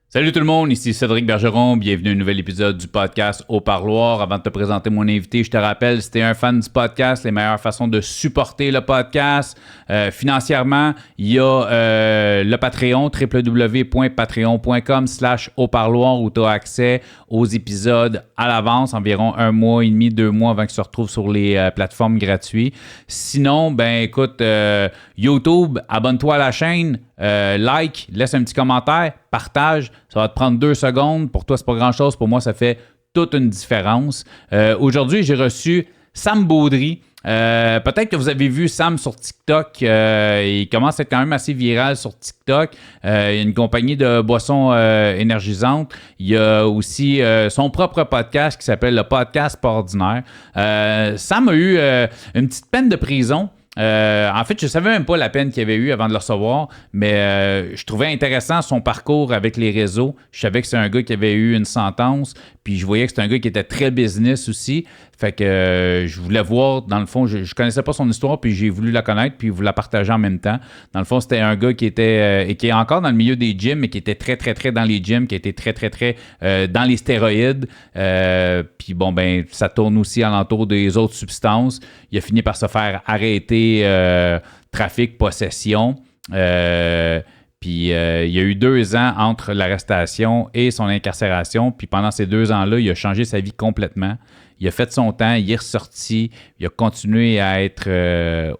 Salut tout le monde, ici Cédric Bergeron, bienvenue à un nouvel épisode du podcast Au Parloir. Avant de te présenter mon invité, je te rappelle, si tu es un fan du podcast, les meilleures façons de supporter le podcast financièrement, il y a le Patreon, www.patreon.com/auparloir où tu as accès aux épisodes à l'avance, environ 1 mois et demi, 2 mois avant qu'ils se retrouvent sur les plateformes gratuites. Sinon, ben écoute, YouTube, abonne-toi à la chaîne, like, laisse un petit commentaire, partage, ça va te prendre 2 secondes. Pour toi, c'est pas grand-chose. Pour moi, ça fait toute une différence. Aujourd'hui, j'ai reçu Sam Baudry. Peut-être que vous avez vu Sam sur TikTok. Il commence à être quand même assez viral sur TikTok. Il y a une compagnie de boissons énergisantes. Il y a aussi son propre podcast qui s'appelle le Podcast Pas Ordinaire. Sam a eu une petite peine de prison. En fait, je ne savais même pas la peine qu'il avait eue avant de le recevoir, mais je trouvais intéressant son parcours avec les réseaux. Je savais que c'est un gars qui avait eu une sentence, puis je voyais que c'est un gars qui était très business aussi. Fait que je voulais voir, dans le fond, je ne connaissais pas son histoire, puis j'ai voulu la connaître, puis vous la partager en même temps. Dans le fond, c'était un gars qui était, et qui est encore dans le milieu des gyms, mais qui était très, très, très dans les gyms, qui était très, très, très dans les stéroïdes. Puis bon, ben, ça tourne aussi alentour des autres substances. Il a fini par se faire arrêter trafic, possession. Puis il y a eu 2 ans entre l'arrestation et son incarcération. Puis pendant ces 2 ans-là, il a changé sa vie complètement. Il a fait son temps, il est ressorti, il a continué à être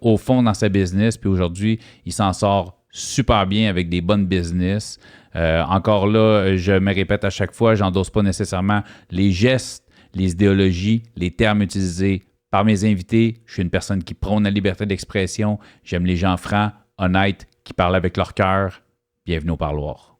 au fond dans sa business. Puis aujourd'hui, il s'en sort super bien avec des bonnes business. Encore là, je me répète à chaque fois, j'endosse pas nécessairement les gestes, les idéologies, les termes utilisés par mes invités. Je suis une personne qui prône la liberté d'expression. J'aime les gens francs, honnêtes, qui parlent avec leur cœur. Bienvenue au Parloir.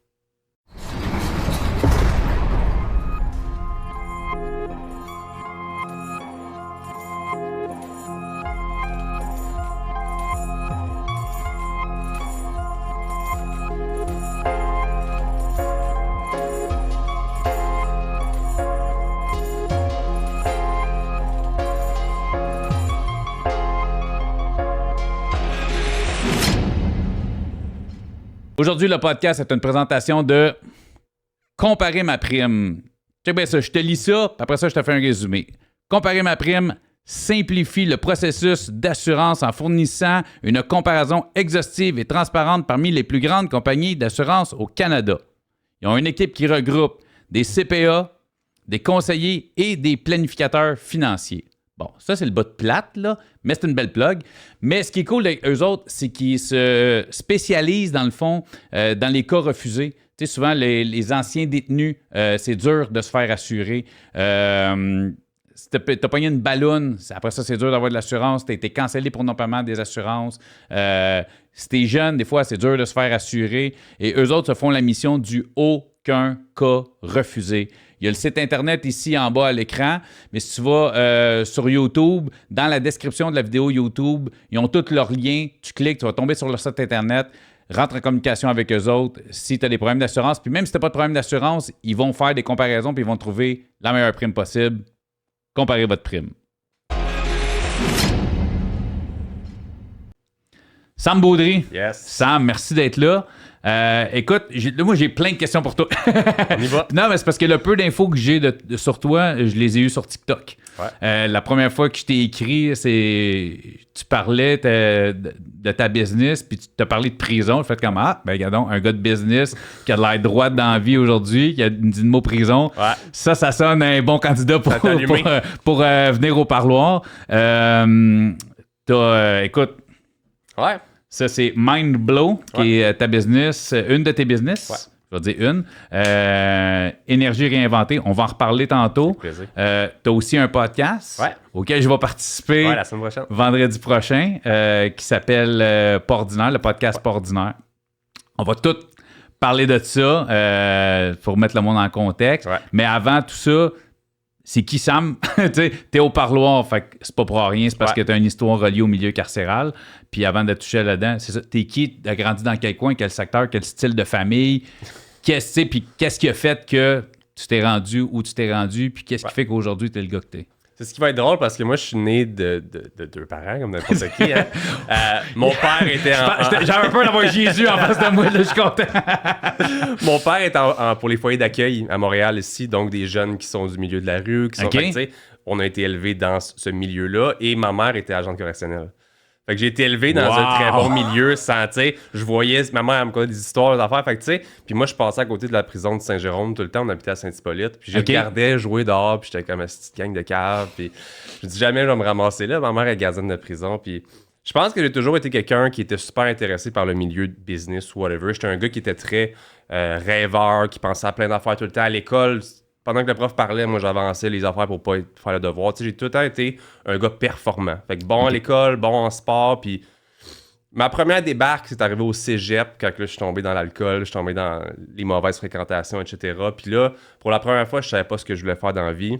Aujourd'hui, le podcast est une présentation de Comparer ma prime. Check bien ça, je te lis ça, puis après ça, je te fais un résumé. Comparer ma prime simplifie le processus d'assurance en fournissant une comparaison exhaustive et transparente parmi les plus grandes compagnies d'assurance au Canada. Ils ont une équipe qui regroupe des CPA, des conseillers et des planificateurs financiers. Bon, ça, c'est le bas de plate, là, mais c'est une belle plug. Mais ce qui est cool avec eux autres, c'est qu'ils se spécialisent, dans le fond, dans les cas refusés. Tu sais, souvent, les anciens détenus, c'est dur de se faire assurer. Si t'as pogné une balloune, après ça, c'est dur d'avoir de l'assurance. T'as été cancellé pour non-paiement des assurances. Si t'es jeune, des fois, c'est dur de se faire assurer. Et eux autres se font la mission du aucun cas refusé. Il y a le site Internet ici en bas à l'écran, mais si tu vas sur YouTube, dans la description de la vidéo YouTube, ils ont tous leurs liens. Tu cliques, tu vas tomber sur leur site Internet, rentre en communication avec eux autres si tu as des problèmes d'assurance. Puis même si tu n'as pas de problème d'assurance, ils vont faire des comparaisons puis ils vont trouver la meilleure prime possible. Comparez votre prime. Sam Baudry. Yes. Sam, merci d'être là. Écoute, moi, j'ai plein de questions pour toi. On y va. Non, mais c'est parce que le peu d'infos que j'ai sur toi, je les ai eues sur TikTok. Ouais. La première fois que je t'ai écrit, tu parlais de ta business, puis tu t'as parlé de prison. Je fais comme, ben regardons, un gars de business qui a de l'air droit dans la vie aujourd'hui, qui a dit le mot prison. Ouais. Ça sonne un bon candidat pour venir au parloir. Écoute. Ouais. Ça, c'est Mindblow, qui est ta business, une de tes business. Ouais. Je vais dire une. Énergie réinventée. On va en reparler tantôt. Tu as aussi un podcast auquel je vais participer la semaine prochaine. Vendredi prochain, qui s'appelle Pas Ordinaire, le podcast Pas Ordinaire. On va tout parler de ça pour mettre le monde en contexte. Ouais. Mais avant tout ça, c'est qui Sam? T'es au parloir, fait que c'est pas pour rien, c'est parce que t'as une histoire reliée au milieu carcéral. Puis avant de toucher là-dedans, c'est ça. T'es qui? T'as grandi dans quel coin, quel secteur, quel style de famille? Puis qu'est-ce qui a fait que tu t'es rendu où tu t'es rendu? Puis qu'est-ce qui fait qu'aujourd'hui t'es le gars que t'es? C'est ce qui va être drôle parce que moi, je suis né de deux parents, comme n'importe qui. Hein. Mon père était J'avais peur d'avoir Jésus en face de moi, là, je suis content. Mon père est pour les foyers d'accueil à Montréal ici, donc des jeunes qui sont du milieu de la rue, qui sont... Okay. Fait que, tu sais, on a été élevés dans ce milieu-là et ma mère était agente correctionnelle. Fait que j'ai été élevé dans un très bon milieu sans, tu sais, je voyais, ma mère elle me contait des histoires, des affaires, fait que tu sais, puis moi je passais à côté de la prison de Saint-Jérôme tout le temps, on habitait à Saint-Hippolyte, puis je regardais jouer dehors, puis j'étais comme une petite gang de caves, puis je dis jamais je vais me ramasser là, ma mère est gardienne de prison, puis je pense que j'ai toujours été quelqu'un qui était super intéressé par le milieu de business ou whatever. J'étais un gars qui était très rêveur, qui pensait à plein d'affaires tout le temps à l'école. Pendant que le prof parlait, moi, j'avançais les affaires pour pas faire le devoir. Tu sais, j'ai tout le temps été un gars performant. Fait que bon à l'école, bon en sport. Puis ma première débarque, c'est arrivé au cégep, quand là, je suis tombé dans l'alcool, je suis tombé dans les mauvaises fréquentations, etc. Puis là, pour la première fois, je savais pas ce que je voulais faire dans la vie.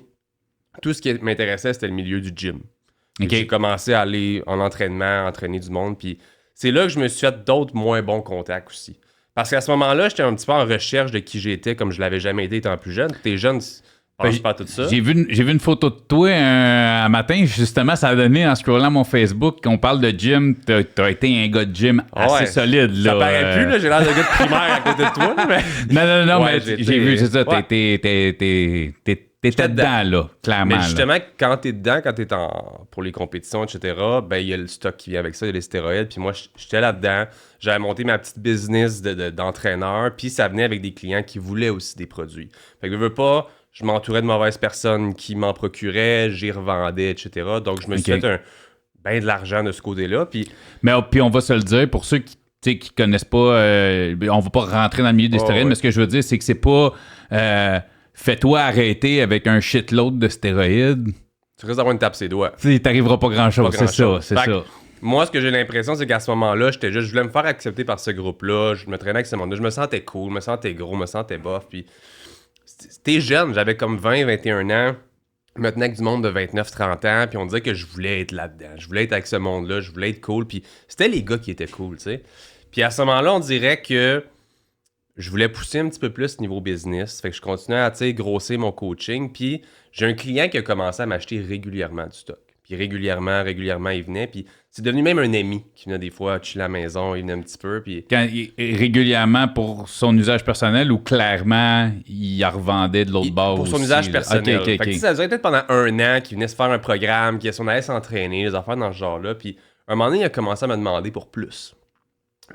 Tout ce qui m'intéressait, c'était le milieu du gym. Okay. J'ai commencé à aller en entraînement, entraîner du monde. Puis c'est là que je me suis fait d'autres moins bons contacts aussi. Parce qu'à ce moment-là, j'étais un petit peu en recherche de qui j'étais, comme je l'avais jamais été étant plus jeune. T'es jeune, pense pas à tout ça. J'ai vu une photo de toi un matin, justement, ça a donné en scrollant mon Facebook qu'on parle de gym. T'as été un gars de gym assez solide. Là, ça paraît plus, là, j'ai l'air de gars de primaire à côté de toi. Là, mais... Non, mais j'ai vu, c'est ça, t'étais dedans, là, clairement. Mais justement, quand t'es dedans, quand t'es pour les compétitions, etc., ben il y a le stock qui vient avec ça, il y a les stéroïdes. Puis moi, j'étais là-dedans. J'avais monté ma petite business d'entraîneur. Puis ça venait avec des clients qui voulaient aussi des produits. Fait que je veux pas, je m'entourais de mauvaises personnes qui m'en procuraient, j'y revendais, etc. Donc je me suis fait ben de l'argent de ce côté-là. Puis on va se le dire, pour ceux qui connaissent pas, on va pas rentrer dans le milieu des stéroïdes, mais ce que je veux dire, c'est que c'est pas... fais-toi arrêter avec un shitload de stéroïdes. Tu risques d'avoir une tape ses doigts. T'arriveras pas grand-chose, c'est ça. Moi, ce que j'ai l'impression, c'est qu'à ce moment-là, je voulais me faire accepter par ce groupe-là. Je me traînais avec ce monde-là. Je me sentais cool, je me sentais gros, je me sentais bof. Puis, c'était jeune, j'avais comme 20, 21 ans. Je me tenais avec du monde de 29, 30 ans. Puis, on disait que je voulais être là-dedans. Je voulais être avec ce monde-là. Je voulais être cool. Puis, c'était les gars qui étaient cool, tu sais. Puis, à ce moment-là, on dirait que je voulais pousser un petit peu plus niveau business. Fait que je continuais à grossir mon coaching. Puis j'ai un client qui a commencé à m'acheter régulièrement du stock. Puis régulièrement, il venait. Puis c'est devenu même un ami qui venait des fois chiller à la maison. Il venait un petit peu. Puis... Régulièrement pour son usage personnel ou clairement, il en revendait de l'autre bord pour aussi? Pour son usage personnel. Okay. Fait que ça durait peut-être pendant un an qu'il venait se faire un programme, qu'il allait s'entraîner, des affaires dans ce genre-là. Puis un moment donné, il a commencé à me demander pour plus.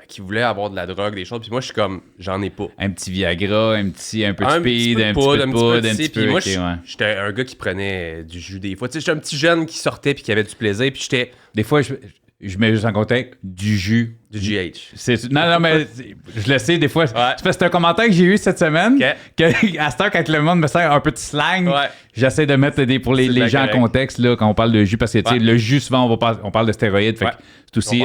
Qui voulait avoir de la drogue, des choses. Puis moi, je suis comme, j'en ai pas. Un petit Viagra, un peu de speed, un petit peu. Puis moi, j'étais un gars qui prenait du jus des fois. Tu sais, j'étais un petit jeune qui sortait puis qui avait du plaisir. Puis j'étais... Des fois, je mets juste en contexte du jus. Du GH. Non, mais je le sais, des fois. C'est un commentaire que j'ai eu cette semaine. Que à cette heure, quand le monde me sert un peu de slang, j'essaie de mettre pour les gens en contexte là, quand on parle de jus. Parce que le jus, souvent, on parle de stéroïdes. Fait que c'est aussi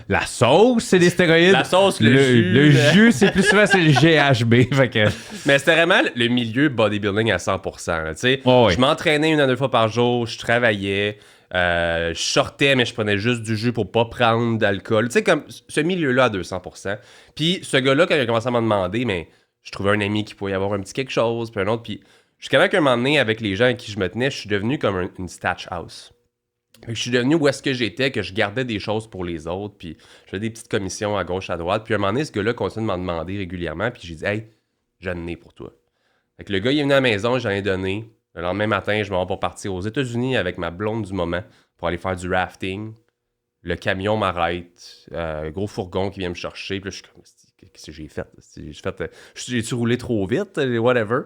la sauce, c'est des stéroïdes. La sauce, le jus, c'est plus souvent c'est le GHB. Fait que... Mais c'était vraiment le milieu bodybuilding à 100%. Je m'entraînais 1 à 2 fois par jour, je travaillais. Je sortais, mais je prenais juste du jus pour pas prendre d'alcool. Tu sais, comme ce milieu-là à 200%. Puis ce gars-là, quand il a commencé à m'en demander, mais je trouvais un ami qui pouvait y avoir un petit quelque chose, puis un autre. Puis jusqu'à là qu'un moment donné, avec les gens avec qui je me tenais, je suis devenu comme une stash house. Fait que je suis devenu où est-ce que j'étais, que je gardais des choses pour les autres, puis je faisais des petites commissions à gauche, à droite. Puis à un moment donné, ce gars-là continue de m'en demander régulièrement, puis j'ai dit « Hey, j'en ai pour toi. » Fait que le gars, il est venu à la maison, j'en ai donné. Le lendemain matin, je m'en vais pour partir aux États-Unis avec ma blonde du moment pour aller faire du rafting. Le camion m'arrête. Gros fourgon qui vient me chercher. Puis là, je suis comme, qu'est-ce que j'ai fait? J'ai-tu roulé trop vite? Whatever.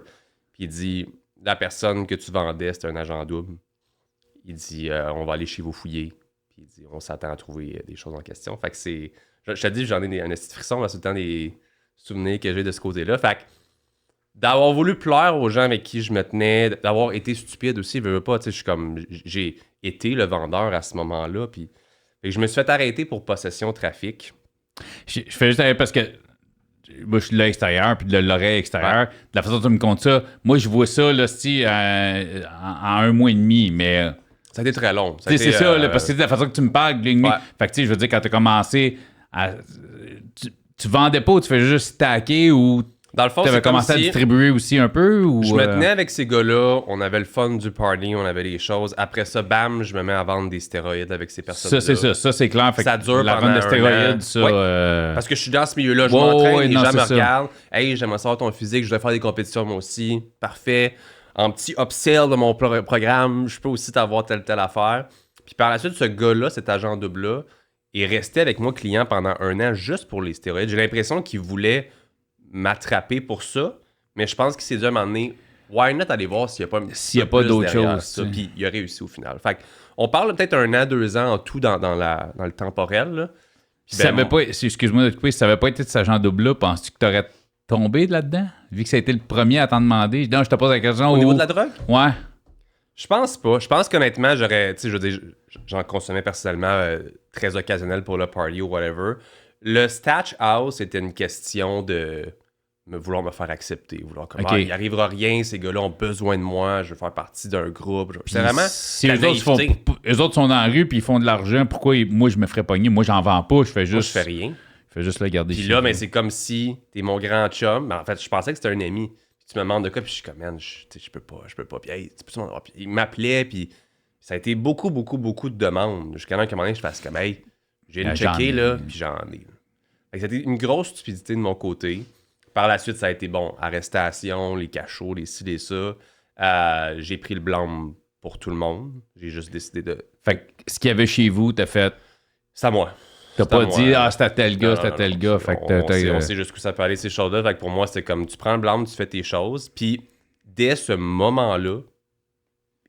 Puis il dit, la personne que tu vendais, c'est un agent double. Il dit, on va aller chez vous fouiller. Puis il dit, on s'attend à trouver des choses en question. Fait que c'est... Je te dis, j'en ai un petit frisson, là, tout le temps des souvenirs que j'ai de ce côté-là. Fait que d'avoir voulu plaire aux gens avec qui je me tenais, d'avoir été stupide aussi, je veux pas, tu sais, je suis comme, j'ai été le vendeur à ce moment-là, puis je me suis fait arrêter pour possession trafic. Je fais juste parce que moi, je suis de l'extérieur, puis de l'oreille extérieure. De la façon dont tu me comptes ça, moi, je vois ça, là, en 1 mois et demi, mais... Ça a été très long. C'est ça, là, parce que c'est la façon que tu me parles, fait que, tu sais, je veux dire, quand tu as commencé à... Tu vendais pas ou tu fais juste stacker ou Dans le fond, tu avais commencé à distribuer aussi un peu? Ou je me tenais avec ces gars-là, on avait le fun du party, on avait les choses. Après ça, bam, je me mets à vendre des stéroïdes avec ces personnes-là. Ça c'est clair. Fait ça dure la pendant vente de stéroïdes, ça... Ouais. Parce que je suis dans ce milieu-là, je m'entraîne, les gens me regardent. Hey, j'aimerais savoir ton physique, je dois faire des compétitions moi aussi. Parfait. En petit upsell de mon programme, je peux aussi t'avoir telle affaire. Puis par la suite, ce gars-là, cet agent double-là, est resté avec moi client pendant 1 an juste pour les stéroïdes. J'ai l'impression qu'il voulait m'attraper pour ça, mais je pense qu'il s'est dit à un moment donné, why not aller voir s'il n'y a pas d'autres choses. Puis il a réussi au final. Fait on parle peut-être 1 an, 2 ans en tout dans le temporel. Là. Puis excuse-moi de te couper, si ça n'avait pas été de cet agent double-là, penses-tu que tu aurais tombé là-dedans? Vu que ça a été le premier à t'en demander. Non, je te pose la question. Au niveau de la drogue? Ouais. Je pense pas. Je pense qu'honnêtement, j'en consommais personnellement très occasionnel pour le party ou whatever. Le Stash House était une question de vouloir me faire accepter. Il n'arrivera rien, ces gars-là ont besoin de moi, je veux faire partie d'un groupe. C'est vraiment. Si eux autres sont dans la rue puis ils font de l'argent, pourquoi moi je me ferais pogner? Moi j'en vends pas, je fais juste. Moi je fais rien. Je fais juste le garder. Puis là, mais c'est comme si t'es mon grand chum. Mais en fait, je pensais que c'était un ami. Puis tu me demandes de quoi, puis je suis comme, man, je peux pas. Puis hey, puis il m'appelait, puis ça a été beaucoup de demandes. Jusqu'à un moment donné, je fasse comme, hey, j'ai le checké, là, puis j'en ai. C'était une grosse stupidité de mon côté. Par la suite, ça a été bon. Arrestation, les cachots, les ci, les ça. J'ai pris le blâme pour tout le monde. J'ai juste décidé de. Fait que ce qu'il y avait chez vous, t'as fait. C'est à moi. T'as pas dit, c'était tel gars, c'était tel gars. Fait que on sait jusqu'où ça peut aller, ces choses-là. Fait que pour moi, c'était comme tu prends le blâme, tu fais tes choses. Puis dès ce moment-là,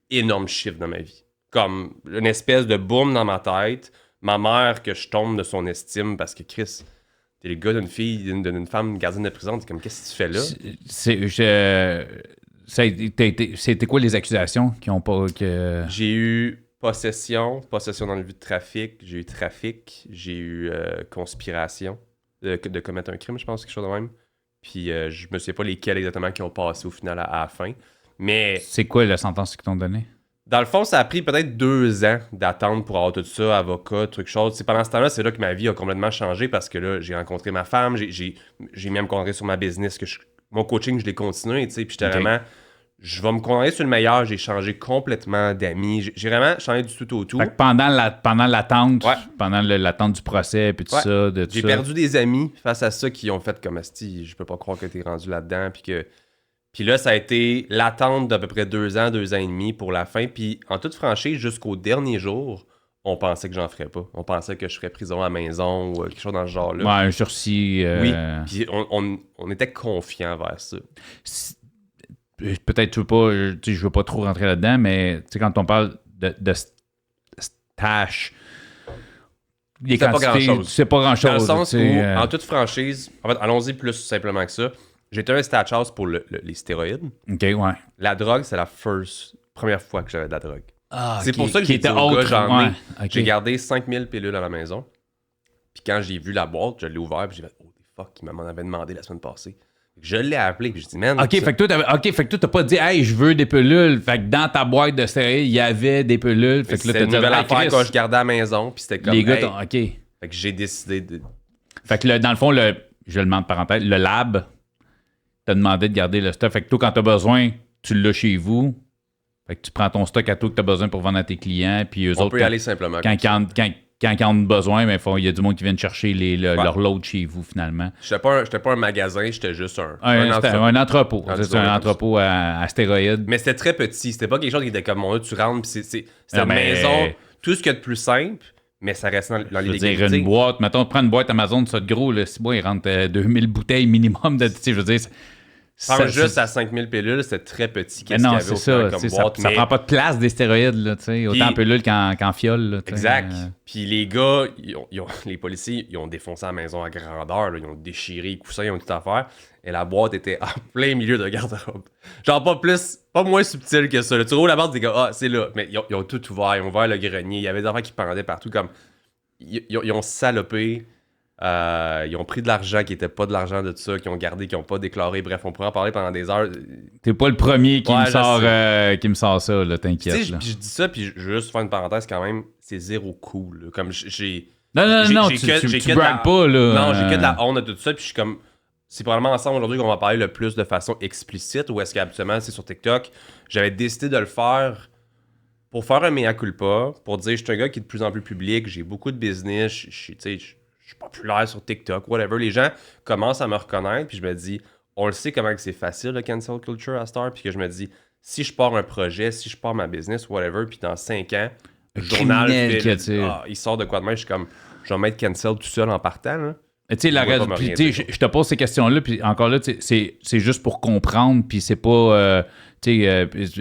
énorme chiffre dans ma vie. Comme une espèce de boom dans ma tête. Ma mère, que je tombe de son estime parce que Chris. T'es le gars d'une fille, d'une femme gardienne de prison. T'es comme, qu'est-ce que tu fais là? C'était quoi les accusations qui ont pas. J'ai eu possession dans le but de trafic. J'ai eu trafic. J'ai eu conspiration de commettre un crime, je pense, quelque chose de même. Puis je me souviens pas lesquels exactement qui ont passé au final à la fin. Mais. C'est quoi la sentence qu'ils t'ont donnée? Dans le fond, ça a pris peut-être 2 ans d'attendre pour avoir tout ça, avocat, truc chose. C'est pendant ce temps-là, c'est là que ma vie a complètement changé parce que là, j'ai rencontré ma femme, j'ai même concentré sur ma business, mon coaching, je l'ai continué, tu sais, puis j'étais vraiment, je vais me concentrer sur le meilleur, j'ai changé complètement d'amis, j'ai vraiment changé du tout au tout. Fait que pendant l'attente, pendant l'attente du procès, puis tout ça, j'ai perdu des amis face à ça qui ont fait comme asti, je peux pas croire que t'es rendu là-dedans, Puis là, ça a été l'attente d'à peu près 2 ans, 2 ans et demi pour la fin. Puis en toute franchise, jusqu'au dernier jour, on pensait que j'en ferais pas. On pensait que je ferais prison à la maison ou quelque chose dans ce genre-là. Ouais, un sursis. Oui, puis on était confiants vers ça. Peut-être je veux pas trop rentrer là-dedans, mais quand on parle de stash, c'est pas grand-chose. C'est pas grand-chose. Dans le sens où, en toute franchise, en fait, allons-y plus simplement que ça. J'étais un Stash House pour les stéroïdes. OK, ouais. La drogue, c'est la première fois que j'avais de la drogue. C'est pour ça que j'ai dit au gars, j'ai gardé 5000 pilules à la maison. Puis quand j'ai vu la boîte, je l'ai ouvert, puis j'ai fait « Oh, fuck, il m'en avait demandé la semaine passée. » Je l'ai appelé, puis j'ai dit « Man... » OK, fait que toi, t'as pas dit « Hey, je veux des pilules. » Fait que dans ta boîte de stéroïdes, il y avait des pilules. Fait que là, c'était une nouvelle affaire que je gardais à la maison, puis c'était comme... Les gars, OK. Fait que j'ai décidé de... Fait que dans le fond, je le demande parenthèse, le lab... t'as demandé de garder le stock. Fait que toi, quand t'as besoin, tu l'as chez vous. Fait que tu prends ton stock à toi que t'as besoin pour vendre à tes clients. Puis eux autres, peut y aller simplement. Quand ils ont besoin, il y a du monde qui vient chercher leur load chez vous, finalement. J'étais pas un magasin, j'étais juste un entrepôt. C'est un entrepôt à stéroïdes. Mais c'était très petit. C'était pas quelque chose qui était comme, tu rentres, puis c'était une maison, tout ce qu'il y a de plus simple. Mais ça reste dans l'illégalité. Je veux dire, une boîte, mettons, prends une boîte Amazon de ça de gros, là, si il rentre 2000 bouteilles minimum de... Je veux dire... juste à 5000 pilules, c'était très petit. Mais non, c'est ça. Comme boîte, ça prend pas de place des stéroïdes, là, autant en pilules qu'en fiole. Là, exact. Puis les gars, les policiers, ils ont défoncé la maison à grandeur. Là, ils ont déchiré les coussins, ils ont tout à faire. Et la boîte était en plein milieu de garde-robe. Genre pas moins subtil que ça. Là. Tu roules la porte, des gars, c'est là. Mais ils ont tout ouvert, ils ont ouvert le grenier. Il y avait des enfants qui pendaient partout. Comme ils ont salopé. Ils ont pris de l'argent qui n'était pas de l'argent de ça, qui ont gardé, qui n'ont pas déclaré. Bref, on pourrait en parler pendant des heures. T'es pas le premier qui me sort ça, là, t'inquiète. Tu sais, je dis ça, puis je veux juste faire une parenthèse quand même, c'est zéro cool. Là. Comme j'ai. Non, tu bragues pas, là. Non, j'ai que de la honte de tout ça, puis je suis comme. c'est probablement ensemble aujourd'hui qu'on va parler le plus de façon explicite, ou est-ce qu'habituellement, c'est sur TikTok. J'avais décidé de le faire pour faire un mea culpa, pour dire je suis un gars qui est de plus en plus public, j'ai beaucoup de business, je suis populaire sur TikTok, whatever. Les gens commencent à me reconnaître, puis je me dis, on le sait comment que c'est facile, le cancel culture à Star, puis que je me dis, si je pars un projet, si je pars ma business, whatever, puis dans 5 ans, le journal il sort de quoi de même, je suis comme, je vais mettre cancel tout seul en partant, là. Tu sais, je te pose ces questions-là, puis encore là, c'est juste pour comprendre, puis c'est pas...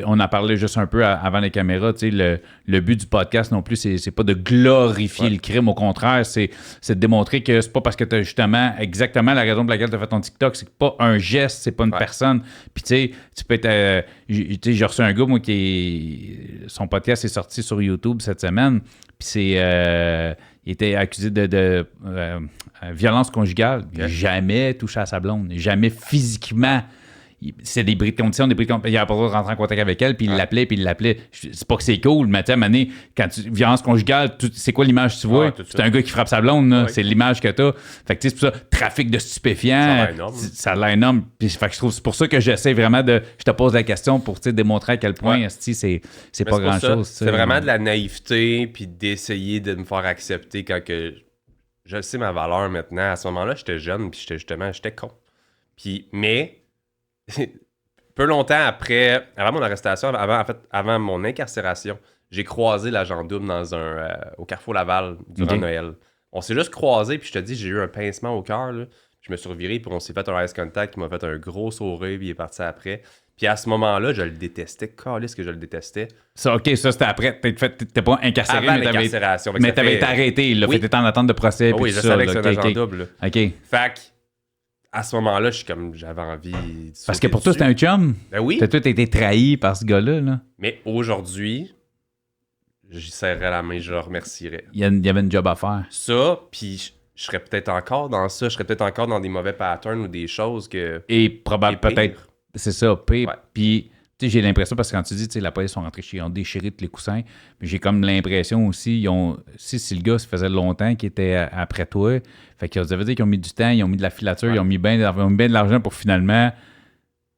on en parlait juste un peu avant les caméras, le but du podcast non plus, c'est pas de glorifier le crime, au contraire, c'est de démontrer que c'est pas parce que tu as justement exactement la raison pour laquelle tu as fait ton TikTok, c'est pas un geste, c'est pas une personne. Puis tu peux être... j'ai reçu un gars, moi, son podcast est sorti sur YouTube cette semaine, puis il était accusé de violence conjugale. Jamais touché à sa blonde. Jamais physiquement. C'est des bris de condition, il n'a pas le droit de rentrer en contact avec elle, puis il l'appelait. C'est pas que c'est cool, mais tu sais, quand violence conjugale, c'est quoi l'image que tu vois? C'est un gars qui frappe sa blonde, c'est l'image que t'as. Fait que tu sais, c'est pour ça, trafic de stupéfiants, ça a l'air énorme. Puis, fait que je trouve, c'est pour ça que j'essaie vraiment je te pose la question pour démontrer à quel point c'est pas grand-chose. C'est vraiment de la naïveté, puis d'essayer de me faire accepter quand que je sais ma valeur maintenant. À ce moment-là, j'étais jeune, puis j'étais con. Puis, mais... peu longtemps après, avant mon arrestation, avant mon incarcération, j'ai croisé l'agent double au Carrefour Laval durant Noël. On s'est juste croisés, puis je te dis, j'ai eu un pincement au cœur. Je me suis reviré, puis on s'est fait un ice contact qui m'a fait un gros sourire, puis il est parti après. Puis à ce moment-là, je le détestais. Calisse que je le détestais. Ça, c'était après. T'es pas incarcéré, avant l'incarcération. Mais t'avais été arrêté. T'étais en attente de procès. Oui, je savais que c'était un agent double. OK. Fait que, à ce moment-là, j'avais envie de parce que pour toi, c'était un chum. Ben oui. T'as tout été trahi par ce gars-là. Là. Mais aujourd'hui, j'y serrerais la main, je le remercierais. Il y avait une job à faire. Ça, puis je serais peut-être encore dans ça. Je serais peut-être encore dans des mauvais patterns ou des choses que... Et probablement, peut-être, c'est ça, pire. Ouais. Puis, tu sais, j'ai l'impression, parce que quand tu dis, la police sont rentrés chez eux, ils ont déchiré tous les coussins, mais j'ai comme l'impression aussi, si le gars, ça faisait longtemps qu'il était après toi, fait qu'ils avaient dit qu'ils ont mis du temps, ils ont mis de la filature, ils ont mis bien de l'argent pour finalement...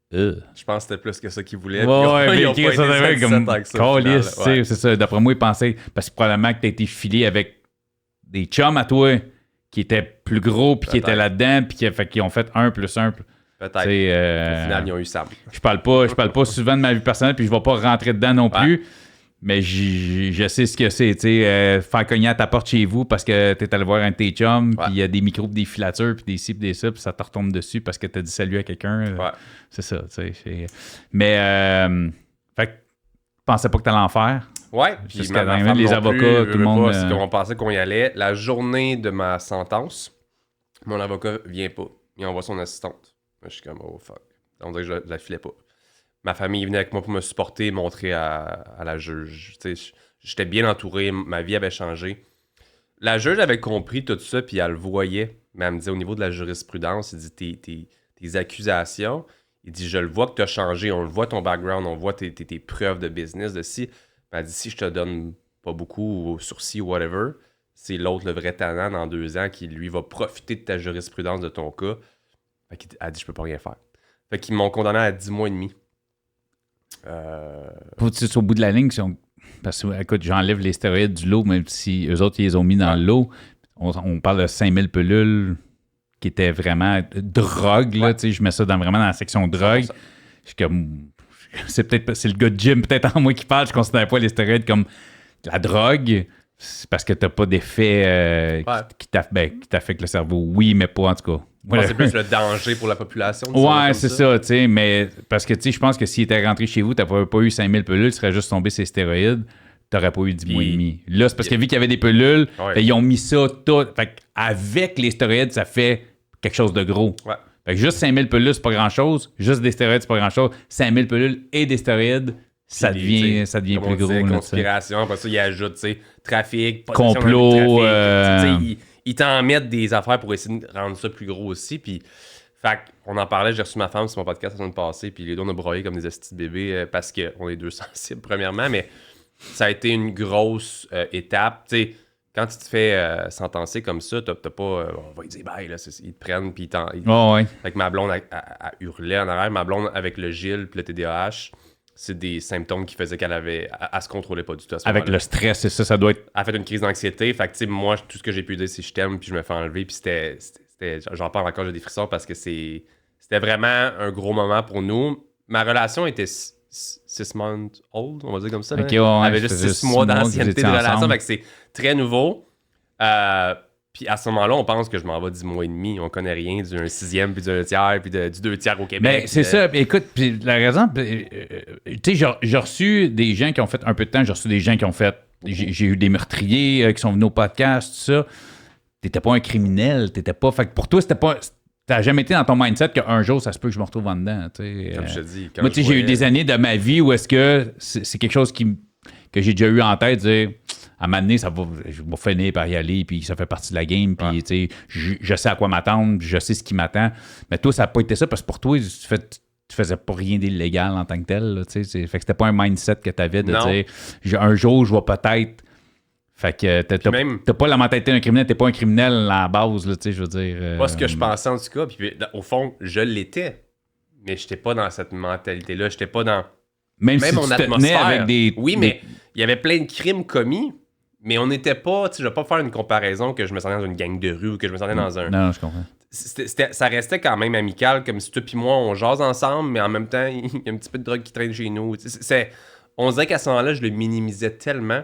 Je pense que c'était plus que ça qu'ils voulaient. Ouais, ils ont pas été comme c'est ça. D'après moi, ils pensaient, parce que probablement que t'as été filé avec des chums à toi qui étaient plus gros, puis qui étaient là-dedans, puis qu'ils ont fait 1 + 1. Peut-être. Au final, ils ont eu Sam. Je parle pas souvent de ma vie personnelle, puis je vais pas rentrer dedans non plus. Mais je sais ce que c'est, tu sais, faire cogner à ta porte chez vous parce que t'es allé voir un de tes chums, puis il y a des micros, des filatures, puis des ci, puis des ça, puis ça te retombe dessus parce que t'as dit salut à quelqu'un. C'est ça, tu sais. Mais, fait que, je pensais pas que t'allais en faire. Ouais, puis jusqu'à même les avocats, tout le monde. On pensait qu'on y allait. La journée de ma sentence, mon avocat vient pas. Il envoie son assistante. Je suis comme, oh fuck. On dirait que je la filais pas. Ma famille venait avec moi pour me supporter, montrer à la juge. J'étais bien entouré, ma vie avait changé. La juge avait compris tout ça, puis elle le voyait. Mais elle me disait, au niveau de la jurisprudence, elle dit, tes accusations, il dit, je le vois que tu as changé, on le voit ton background, on voit tes preuves de business, de si. Elle dit, si je te donne pas beaucoup au sursis ou whatever, c'est l'autre, le vrai tannant, dans 2 ans, qui, lui, va profiter de ta jurisprudence, de ton cas. Elle dit, je peux pas rien faire. Fait qu'ils m'ont condamné à 10 mois et demi. Au bout de la ligne, parce que, écoute, j'enlève les stéroïdes du lot, même si eux autres, ils les ont mis dans le lot. On parle de 5000 pilules qui étaient vraiment drogue, là, tu sais, je mets ça vraiment dans la section drogue. Je suis comme... C'est le gars de gym, peut-être en moi qui parle, je considère pas les stéroïdes comme de la drogue. C'est parce que t'as pas d'effet qui t'affecte le cerveau. Oui, mais pas en tout cas. C'est plus le danger pour la population. Ouais, c'est ça, tu sais, mais parce que, tu sais, je pense que s'il était rentré chez vous, t'avais pas eu 5000 pilules, tu serais juste tombé sur les stéroïdes, t'aurais pas eu 10 mois et demi. Là, c'est parce que vu qu'il y avait des pilules, ils ont mis ça tout. Fait avec les stéroïdes, ça fait quelque chose de gros. Ouais. Fait que juste 5000 pilules, c'est pas grand-chose. Juste des stéroïdes, c'est pas grand-chose. 5000 pilules et des stéroïdes, ça devient plus gros. Conspiration, après ça, il ajoute, tu sais, trafic, complot. Ils t'en mettent des affaires pour essayer de rendre ça plus gros aussi. Puis, fait on en parlait, j'ai reçu ma femme sur mon podcast la semaine passée, puis les deux, on a broyé comme des estis de bébés parce qu'on est deux sensibles, premièrement, mais ça a été une grosse étape. Tu sais, quand tu te fais sentencer comme ça, t'as pas... on va lui dire bye, là, ils te prennent, puis Fait que ma blonde, elle hurlait en arrière. Ma blonde, avec le Gilles puis le TDAH, c'est des symptômes qui faisaient qu'elle se contrôlait pas du tout à ce moment-là. Avec le stress, c'est ça doit être... Elle a fait une crise d'anxiété. Fait que, tu sais, moi, tout ce que j'ai pu dire, c'est je t'aime, puis je me fais enlever. Puis j'en parle encore, j'ai des frissons, parce que c'était vraiment un gros moment pour nous. Ma relation était 6 months old, on va dire comme ça. Okay, elle avait juste 6 mois d'ancienneté de relation, fait que c'est très nouveau. Puis à ce moment-là, on pense que je m'en vais 10 mois et demi. On connaît rien d'un 6e, puis d'un tiers, puis du 2 tiers au Québec. Ben, c'est ça. Écoute, puis la raison, tu sais, j'ai reçu des gens qui ont fait un peu de temps, j'ai reçu des gens qui ont fait... J'ai eu des meurtriers qui sont venus au podcast, tout ça. T'étais pas un criminel, t'étais pas... Fait que pour toi, c'était pas... T'as jamais été dans ton mindset qu'un jour, ça se peut que je me retrouve en dedans. Comme je te dis. Moi, tu sais, j'ai eu des années de ma vie où est-ce que c'est quelque chose que j'ai déjà eu en tête, dire, à un moment donné, je vais finir par y aller, puis ça fait partie de la game, puis tu sais, je sais à quoi m'attendre, je sais ce qui m'attend. Mais toi, ça n'a pas été ça, parce que pour toi, tu faisais pas rien d'illégal en tant que tel. Là, fait que c'était pas un mindset que tu avais de dire, un jour, je vais peut-être... Fait que t'as pas la mentalité d'un criminel, t'es pas un criminel à la base, là, tu sais, je veux dire... Pas ce que je pensais en tout cas, puis au fond, je l'étais, mais j'étais pas dans cette mentalité-là, j'étais pas dans... Même si tu te tenais avec des... Oui, mais il y avait plein de crimes commis, mais on n'était pas... Tu sais, je vais pas faire une comparaison que je me sentais dans une gang de rue ou que je me sentais dans un... Non, je comprends. Ça restait quand même amical, comme si toi puis moi, on jase ensemble, mais en même temps, il y a un petit peu de drogue qui traîne chez nous. On dirait qu'à ce moment-là, je le minimisais tellement...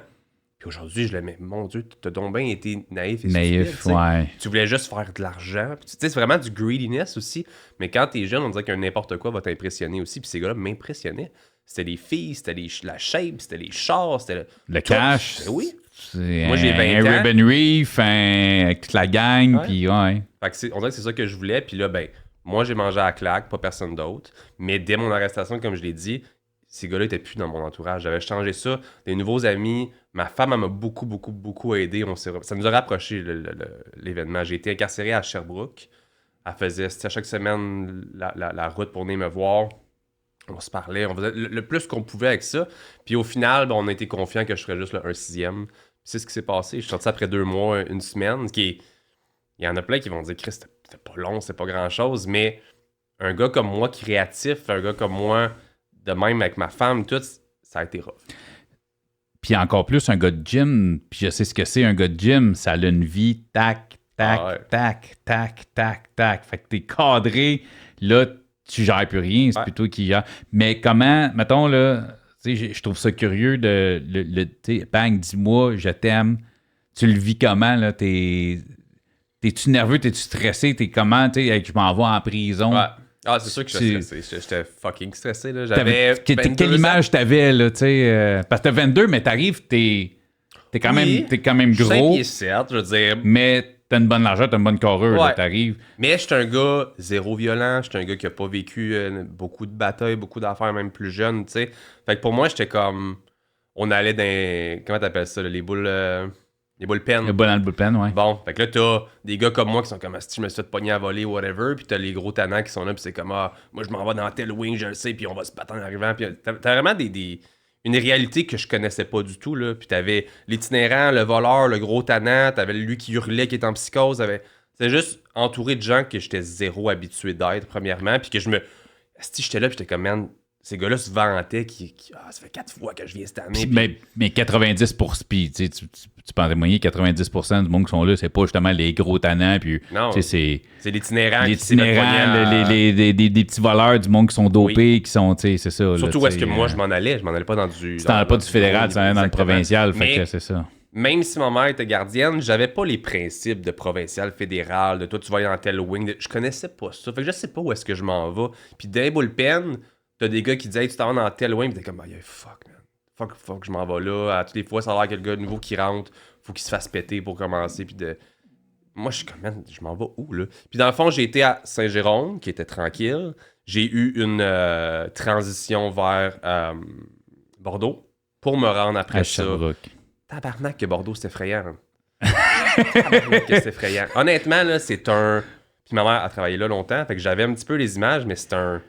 Puis aujourd'hui, je le mets, mon Dieu, t'as donc bien été naïf et stupide. Ouais. Tu voulais juste faire de l'argent. Tu sais, c'est vraiment du greediness aussi. Mais quand t'es jeune, on dirait que n'importe quoi va t'impressionner aussi. Puis ces gars-là m'impressionnaient. C'était les filles, c'était la shape, c'était les chars, c'était le cash. Oui. Moi, j'ai 20 ans. Un Ribbon Reef, avec toute la gang, puis ouais. Fait que on dirait que c'est ça que je voulais. Puis là, ben, moi, j'ai mangé à la claque, pas personne d'autre. Mais dès mon arrestation, comme je l'ai dit, ces gars-là étaient plus dans mon entourage. J'avais changé ça. Des nouveaux amis. Ma femme, elle m'a beaucoup, beaucoup, beaucoup aidé. Ça nous a rapproché, l'événement. J'ai été incarcéré à Sherbrooke. C'était chaque semaine la route pour venir me voir. On se parlait. On faisait le plus qu'on pouvait avec ça. Puis au final, on a été confiants que je ferais juste un 6e. Puis c'est ce qui s'est passé. Je suis sorti après 2 mois, 1 semaine. Il y en a plein qui vont dire « Chris, c'était pas long, c'est pas grand-chose. » Mais un gars comme moi, créatif, un gars comme moi... de même avec ma femme, tout, ça a été rough. Puis encore plus, un gars de gym, puis je sais ce que c'est, un gars de gym, ça a une vie, tac, tac, tac, tac, tac, tac. Fait que t'es cadré, là, tu gères plus rien, c'est plutôt qui gère. Mais comment, mettons, là, tu sais, je trouve ça curieux de, tu sais, bang, dis-moi, je t'aime. Tu le vis comment, là? T'es-tu nerveux, t'es-tu stressé, t'es comment, tu sais, je m'en vais en prison. Ouais. Ah, c'est sûr que j'étais stressé. J'étais fucking stressé, là. Quelle image t'avais, là, tu sais? Parce que t'as 22, mais t'arrives, t'es quand même gros. 5 pieds 7, je veux dire. Mais t'as une bonne largeur, t'as une bonne carrure, là, t'arrives. Mais j'étais un gars zéro violent, j'étais un gars qui a pas vécu beaucoup de batailles, beaucoup d'affaires, même plus jeune, tu sais. Fait que pour moi, j'étais comme... On allait dans... Comment t'appelles ça, là, les boules... Les bullpen. Le bol dans le bullpen, ouais. Bon, fait que là, t'as des gars comme moi qui sont comme, si je me suis fait pogner à voler, whatever, puis t'as les gros tannants qui sont là, puis c'est comme, moi je m'en vais dans tel wing, je le sais, puis on va se battre en arrivant, puis t'as vraiment une réalité que je connaissais pas du tout, là, puis t'avais l'itinérant, le voleur, le gros tannant, t'avais lui qui hurlait, qui était en psychose, c'était juste entouré de gens que j'étais zéro habitué d'être, premièrement, puis que si j'étais là, puis j'étais comme, man, ces gars-là se vantaient ça fait 4 fois que je viens cette année. Mais 90%, puis tu peux en témoigner, 90% du monde qui sont là, c'est pas justement les gros tannants, puis non, c'est l'itinérant. Les des petits voleurs du monde qui sont dopés, qui sont, c'est ça. Surtout là, où est-ce que moi je m'en allais pas dans du... Tu t'en allais pas du fédéral, tu t'en allais dans le provincial, fait que c'est ça. Même si ma mère était gardienne, j'avais pas les principes de provincial, fédéral, de toi tu vas aller dans tel wing, je connaissais pas ça, fait que je sais pas où est-ce que je m'en vais. Puis d'un bullpen, t'as des gars qui disaient, hey, tu t'en vas dans tel wing, pis t'es comme, fuck, man. Fuck, je m'en vais là. À toutes les fois, ça a l'air qu'il y a le gars nouveau qui rentre. Faut qu'il se fasse péter pour commencer. Puis moi, je suis comme, man, je m'en vais où, là? Puis dans le fond, j'ai été à Saint-Jérôme, qui était tranquille. J'ai eu une transition vers Bordeaux pour me rendre après ça. Tabarnak que Bordeaux, c'est effrayant. Tabarnak que c'est effrayant. Honnêtement, là, c'est un... Puis ma mère a travaillé là longtemps, fait que j'avais un petit peu les images, mais c'est un...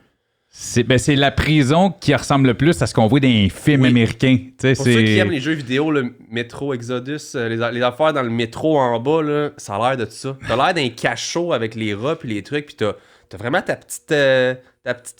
C'est la prison qui ressemble le plus à ce qu'on voit dans les films américains. Pour ceux qui aiment les jeux vidéo, le Metro Exodus, les affaires dans le métro en bas, là, ça a l'air de ça. T'as l'air d'un cachot avec les rats puis les trucs, puis t'as vraiment ta petite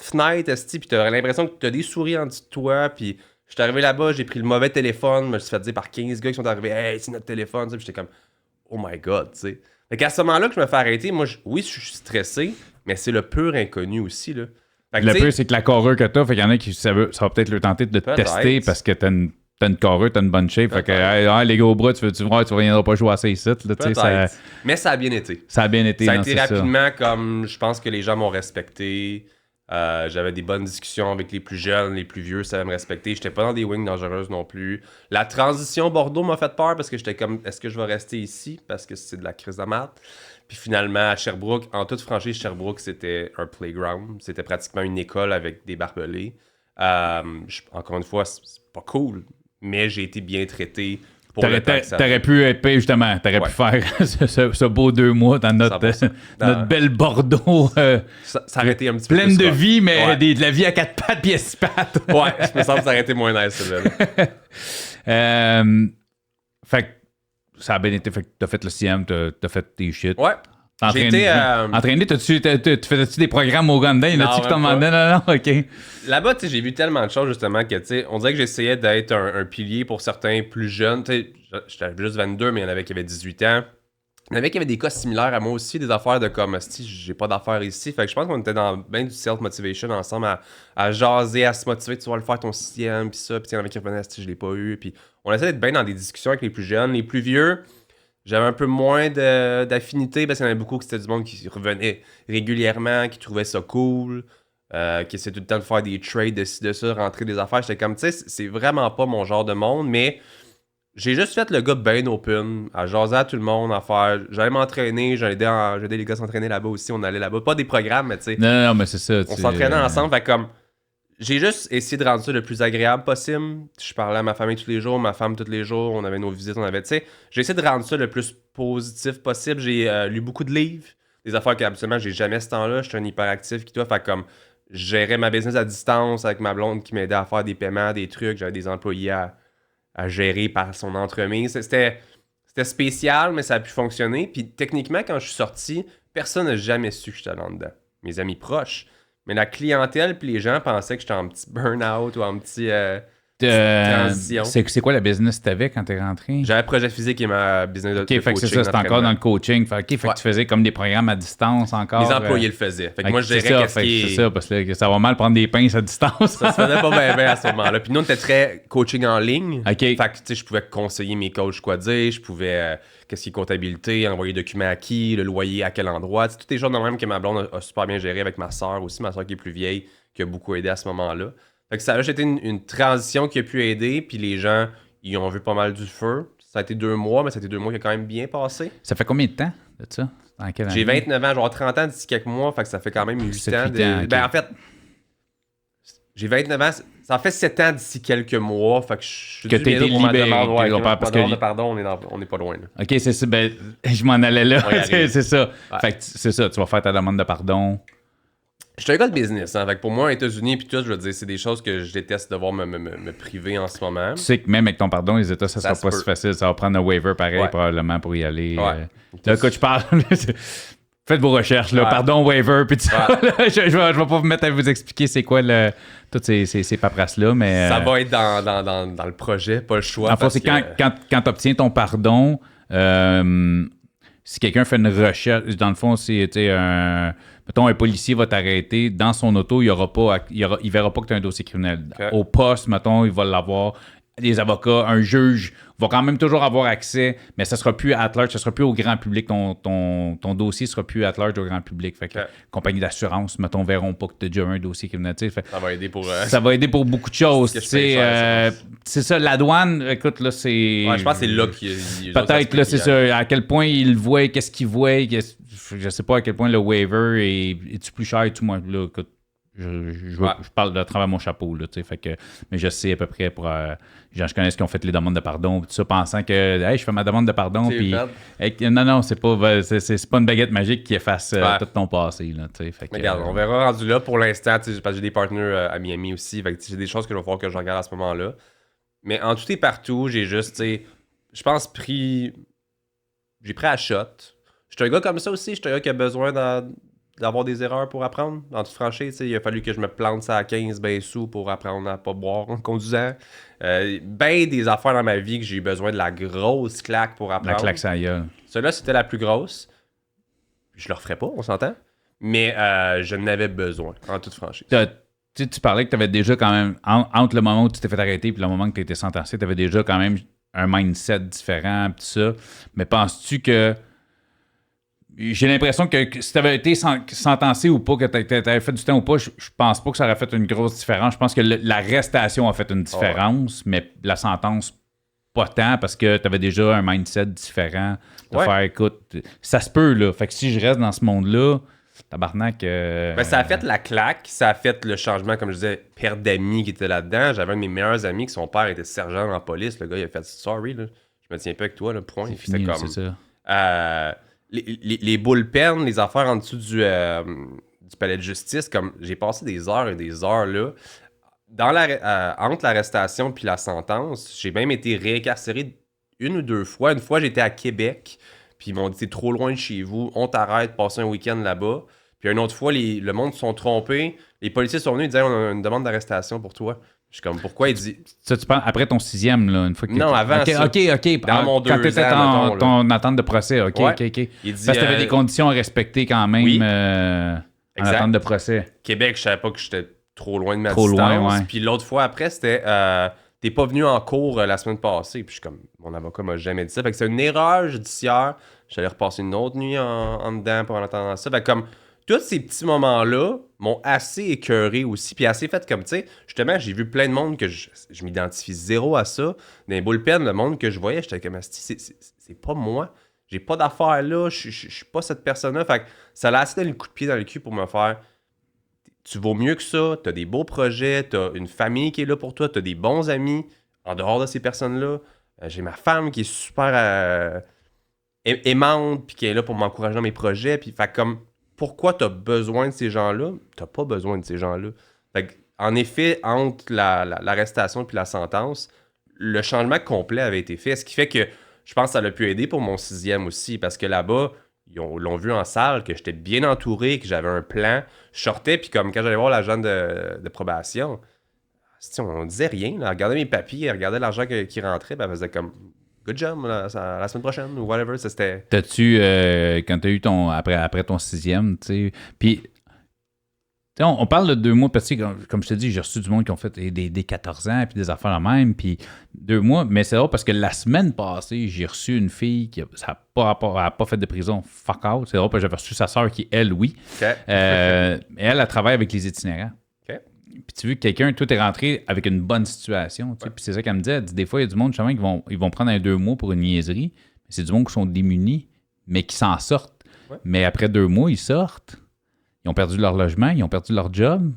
fenêtre, puis t'as l'impression que t'as des souris en dessous de toi, puis je suis arrivé là-bas, j'ai pris le mauvais téléphone, je me suis fait dire par 15 gars qui sont arrivés « Hey, c'est notre téléphone », puis j'étais comme « Oh my God », tu sais. Fait qu'à ce moment-là que je me fais arrêter, moi, oui, je suis stressé, mais c'est le pur inconnu aussi, là. Le pire, c'est que la carrure que t'as, fait qu'il y en a qui ça va peut-être leur tenter de te tester parce que t'as une carrure, t'as une bonne shape. Fait que les gros bras, tu reviendras pas jouer assez ici. Là, mais ça a bien été. Ça a bien été. Ça a été rapidement comme je pense que les gens m'ont respecté. J'avais des bonnes discussions avec les plus jeunes, les plus vieux, ça me respecter. J'étais pas dans des wings dangereuses non plus. La transition Bordeaux m'a fait peur parce que j'étais comme, est-ce que je vais rester ici parce que c'est de la crise de maths? Puis finalement, à Sherbrooke, en toute franchise, Sherbrooke, c'était un playground. C'était pratiquement une école avec des barbelés. Encore une fois, c'est pas cool, mais j'ai été bien traité. T'aurais pu être payé, justement. T'aurais pu faire ce beau 2 mois dans notre belle Bordeaux. Ça aurait été un petit peu pleine de vie, mais de la vie à 4 pattes puis à 6 pattes. Ouais, je me sens que ça aurait été moins nice, celle-là. Fait que ça a bien été. Fait que t'as fait le CM, t'as fait tes shit. Ouais. J'ai été entraîné, tu faisais-tu des programmes au Gandin? Là-dessus que t'en demandais? Non, ok. Là-bas, tu sais, j'ai vu tellement de choses, justement, que, tu sais, on dirait que j'essayais d'être un pilier pour certains plus jeunes. Tu sais, j'étais juste 22, mais il y en avait qui avaient 18 ans. Il y en avait qui avaient des cas similaires à moi aussi, des affaires de comme, si j'ai pas d'affaires ici. Fait que je pense qu'on était dans bien du self-motivation ensemble, à jaser, à se motiver, tu vas le faire ton 6e, puis ça, puis il y en avait qui revenaient, si je l'ai pas eu. Puis on essaie d'être bien dans des discussions avec les plus jeunes. Les plus vieux, j'avais un peu moins d'affinité parce qu'il y en avait beaucoup qui c'était du monde qui revenait régulièrement, qui trouvait ça cool, qui essayait tout le temps de faire des trades de ci, de ça, rentrer des affaires. J'étais comme, tu sais, c'est vraiment pas mon genre de monde, mais j'ai juste fait le gars bien open, à jaser à tout le monde, à faire. J'allais m'entraîner, j'ai aidé les gars à s'entraîner là-bas aussi, on allait là-bas. Pas des programmes, mais tu sais. Non, mais c'est ça. On s'entraînait ensemble, fait comme. J'ai juste essayé de rendre ça le plus agréable possible. Je parlais à ma famille tous les jours, ma femme tous les jours, on avait nos visites, on avait, tu sais. J'ai essayé de rendre ça le plus positif possible. J'ai lu beaucoup de livres, des affaires qu'absolument j'ai jamais ce temps-là. Je suis un hyperactif qui toi, fait comme. Je gérais ma business à distance avec ma blonde qui m'aidait à faire des paiements, des trucs. J'avais des employés à gérer par son entremise. C'était spécial, mais ça a pu fonctionner. Puis techniquement, quand je suis sorti, personne n'a jamais su que j'étais là-dedans. Mes amis proches. Mais la clientèle puis les gens pensaient que j'étais en petit burn-out ou en petit transition. C'est quoi la business que t'avais quand t'es rentré? J'avais Projet Physique et ma business de coaching. Fait que c'est ça, c'est encore dans le coaching. Fait que tu faisais comme des programmes à distance encore. Les employés le faisaient. Fait que moi, je dirais qu'est-ce qui est... C'est ça, parce que ça va mal prendre des pinces à distance. Ça se faisait pas bien à ce moment-là. Puis nous, on était très coaching en ligne. Fait que, tu sais, je pouvais conseiller mes coachs quoi dire. Je pouvais, qu'est-ce qui est comptabilité, envoyer des documents à qui, le loyer à quel endroit. C'est tous les choses de même que ma blonde a super bien géré avec ma soeur aussi, ma soeur qui est plus vieille, qui a beaucoup aidé à ce moment-là. Fait que ça a été une transition qui a pu aider, puis les gens, ils ont vu pas mal du feu. Ça a été 2 mois, mais ça a été 2 mois qui a quand même bien passé. Ça fait combien de temps de ça? J'ai 29 ans, genre 30 ans d'ici quelques mois, fait que ça fait quand même 8 ans. Okay. Ben en fait, j'ai 29 ans, ça fait 7 ans d'ici quelques mois, fait que je suis que t'es été libéré. Pardon, on n'est pas loin. Là. OK, c'est ça, ben je m'en allais là, c'est ça. Ouais. Fait que c'est ça, tu vas faire ta demande de pardon. Je suis un gars de business, hein. Fait que pour moi, aux États-Unis puis tout, je veux dire, c'est des choses que je déteste devoir me priver en ce moment. Tu sais que même avec ton pardon, les États, ça sera pas si facile. Ça va prendre un waiver pareil, probablement, pour y aller. Ouais. Là, quand je parle, faites vos recherches, là. Pardon, waiver, puis ça. Je vais pas vous mettre à vous expliquer c'est quoi toutes ces paperasses-là, mais... Ça va être dans le projet, pas le choix. En fait, c'est quand tu obtiens ton pardon, si quelqu'un fait une recherche, dans le fond, si mettons, un policier va t'arrêter, dans son auto, il verra pas que tu as un dossier criminel. Okay. Au poste, mettons, il va l'avoir. Les avocats, un juge va quand même toujours avoir accès, mais ça sera plus at large, ça sera plus au grand public. Ton dossier sera plus at large au grand public. Fait que compagnie d'assurance, mettons, verront pas que tu as déjà un dossier criminel. Ça va aider pour... Ça va aider pour beaucoup de choses. C'est ça, la douane, écoute, là, c'est... Ouais, je pense que c'est là qu'il... Peut-être, là, c'est ça, à quel point il voit, qu'est-ce qu'il voit, je sais pas à quel point le waiver est-tu plus cher et tout moins. Là, écoute, je parle de travers mon chapeau, là, tu sais, fait que, mais je sais à peu près pour... je connais ceux qui ont fait les demandes de pardon, tout ça, pensant que, hey, je fais ma demande de pardon, puis... non, c'est pas une baguette magique qui efface tout ton passé, là, tu sais, fait que... Regarde, on verra rendu là pour l'instant, parce que j'ai des partenaires à Miami aussi, fait que j'ai des choses que je vais falloir que je regarde à ce moment-là. Mais en tout et partout, j'ai juste, tu sais, je pense j'ai pris à shot. Je suis un gars comme ça aussi, je suis un gars qui a besoin d'avoir des erreurs pour apprendre. En toute franchise, il a fallu que je me plante ça à 15 ben sous pour apprendre à pas boire en conduisant. Ben des affaires dans ma vie que j'ai eu besoin de la grosse claque pour apprendre. La claque, ça y est. Celle-là, c'était la plus grosse. Je le referai pas, on s'entend. Mais je n'avais besoin, en toute franchise. Tu parlais que tu avais déjà quand même, entre le moment où tu t'es fait arrêter et le moment que tu étais sentencé, tu avais déjà quand même un mindset différent, tout ça. Mais penses-tu que... J'ai l'impression que si tu avais été sentencé ou pas, que tu avais fait du temps ou pas, je pense pas que ça aurait fait une grosse différence. Je pense que l'arrestation a fait une différence, mais la sentence, pas tant, parce que tu avais déjà un mindset différent. De faire, écoute, ça se peut, là. Fait que si je reste dans ce monde-là, tabarnak... ça a fait la claque, ça a fait le changement, comme je disais, père d'amis qui était là-dedans. J'avais un de mes meilleurs amis, que son père était sergent en police. Le gars, il a fait « Sorry, là, je me tiens pas avec toi, le point. » C'est fini, comme, c'est ça. Les bullpens, les affaires en dessous du palais de justice, comme j'ai passé des heures et des heures là. Entre l'arrestation puis la sentence, j'ai même été réincarcéré 1 ou 2 fois. Une fois, j'étais à Québec, puis ils m'ont dit « T'es trop loin de chez vous, on t'arrête, passer un week-end là-bas. » Puis une autre fois, le monde se sont trompés. Les policiers sont venus, ils disaient « On a une demande d'arrestation pour toi. » Je suis comme, pourquoi il dit... Ça, tu parles après ton 6e, là, une fois que non, avant ça. OK. Dans mon 2 ans, quand tu étais ton attente de procès, OK. Il dit, parce que tu avais des conditions à respecter quand même en attente de procès. Québec, je savais pas que j'étais trop loin de ma trop distance. Loin, ouais. Puis l'autre fois, après, c'était... T'es pas venu en cours la semaine passée. Puis je suis comme, mon avocat m'a jamais dit ça. Fait que c'est une erreur judiciaire. J'allais repasser une autre nuit en dedans pour en attendant ça. Fait que comme... Tous ces petits moments-là m'ont assez écœuré aussi, puis assez fait comme, tu sais, justement, j'ai vu plein de monde que je m'identifie zéro à ça. Dans les bullpen, le monde que je voyais, j'étais comme, c'est pas moi. J'ai pas d'affaires là, je suis pas cette personne-là. Fait que ça a assez donné le coup de pied dans le cul pour me faire, tu vaux mieux que ça, t'as des beaux projets, t'as une famille qui est là pour toi, t'as des bons amis en dehors de ces personnes-là. J'ai ma femme qui est super aimante, puis qui est là pour m'encourager dans mes projets, puis fait comme... Pourquoi tu as besoin de ces gens-là? Tu n'as pas besoin de ces gens-là. En effet, entre l'arrestation et la sentence, le changement complet avait été fait. Ce qui fait que je pense que ça l'a pu aider pour mon 6e aussi. Parce que là-bas, ils l'ont vu en salle, que j'étais bien entouré, que j'avais un plan. Je sortais, puis comme quand j'allais voir l'agent de probation, on disait rien. Là. Elle regardait mes papiers, elle regardait l'argent qui rentrait, puis elle faisait comme... Good job, la semaine prochaine, ou whatever, ça c'était... T'as-tu, quand t'as eu après ton 6e, tu sais, puis, on parle de 2 mois, parce que, comme je te dis, j'ai reçu du monde qui ont fait des 14 ans, puis des affaires la même, puis 2 mois, mais c'est drôle parce que la semaine passée, j'ai reçu une fille qui n'a pas fait de prison, fuck out, c'est drôle parce que j'avais reçu sa sœur qui, elle, oui. Okay. Elle travaille avec les itinérants. Puis tu veux que quelqu'un, tout est rentré avec une bonne situation. Puis c'est ça qu'elle me dit. Elle dit, des fois, il y a du monde, justement, ils vont prendre 2 mois pour une niaiserie. C'est du monde qui sont démunis, mais qui s'en sortent. Ouais. Mais après 2 mois, ils sortent. Ils ont perdu leur logement, ils ont perdu leur job.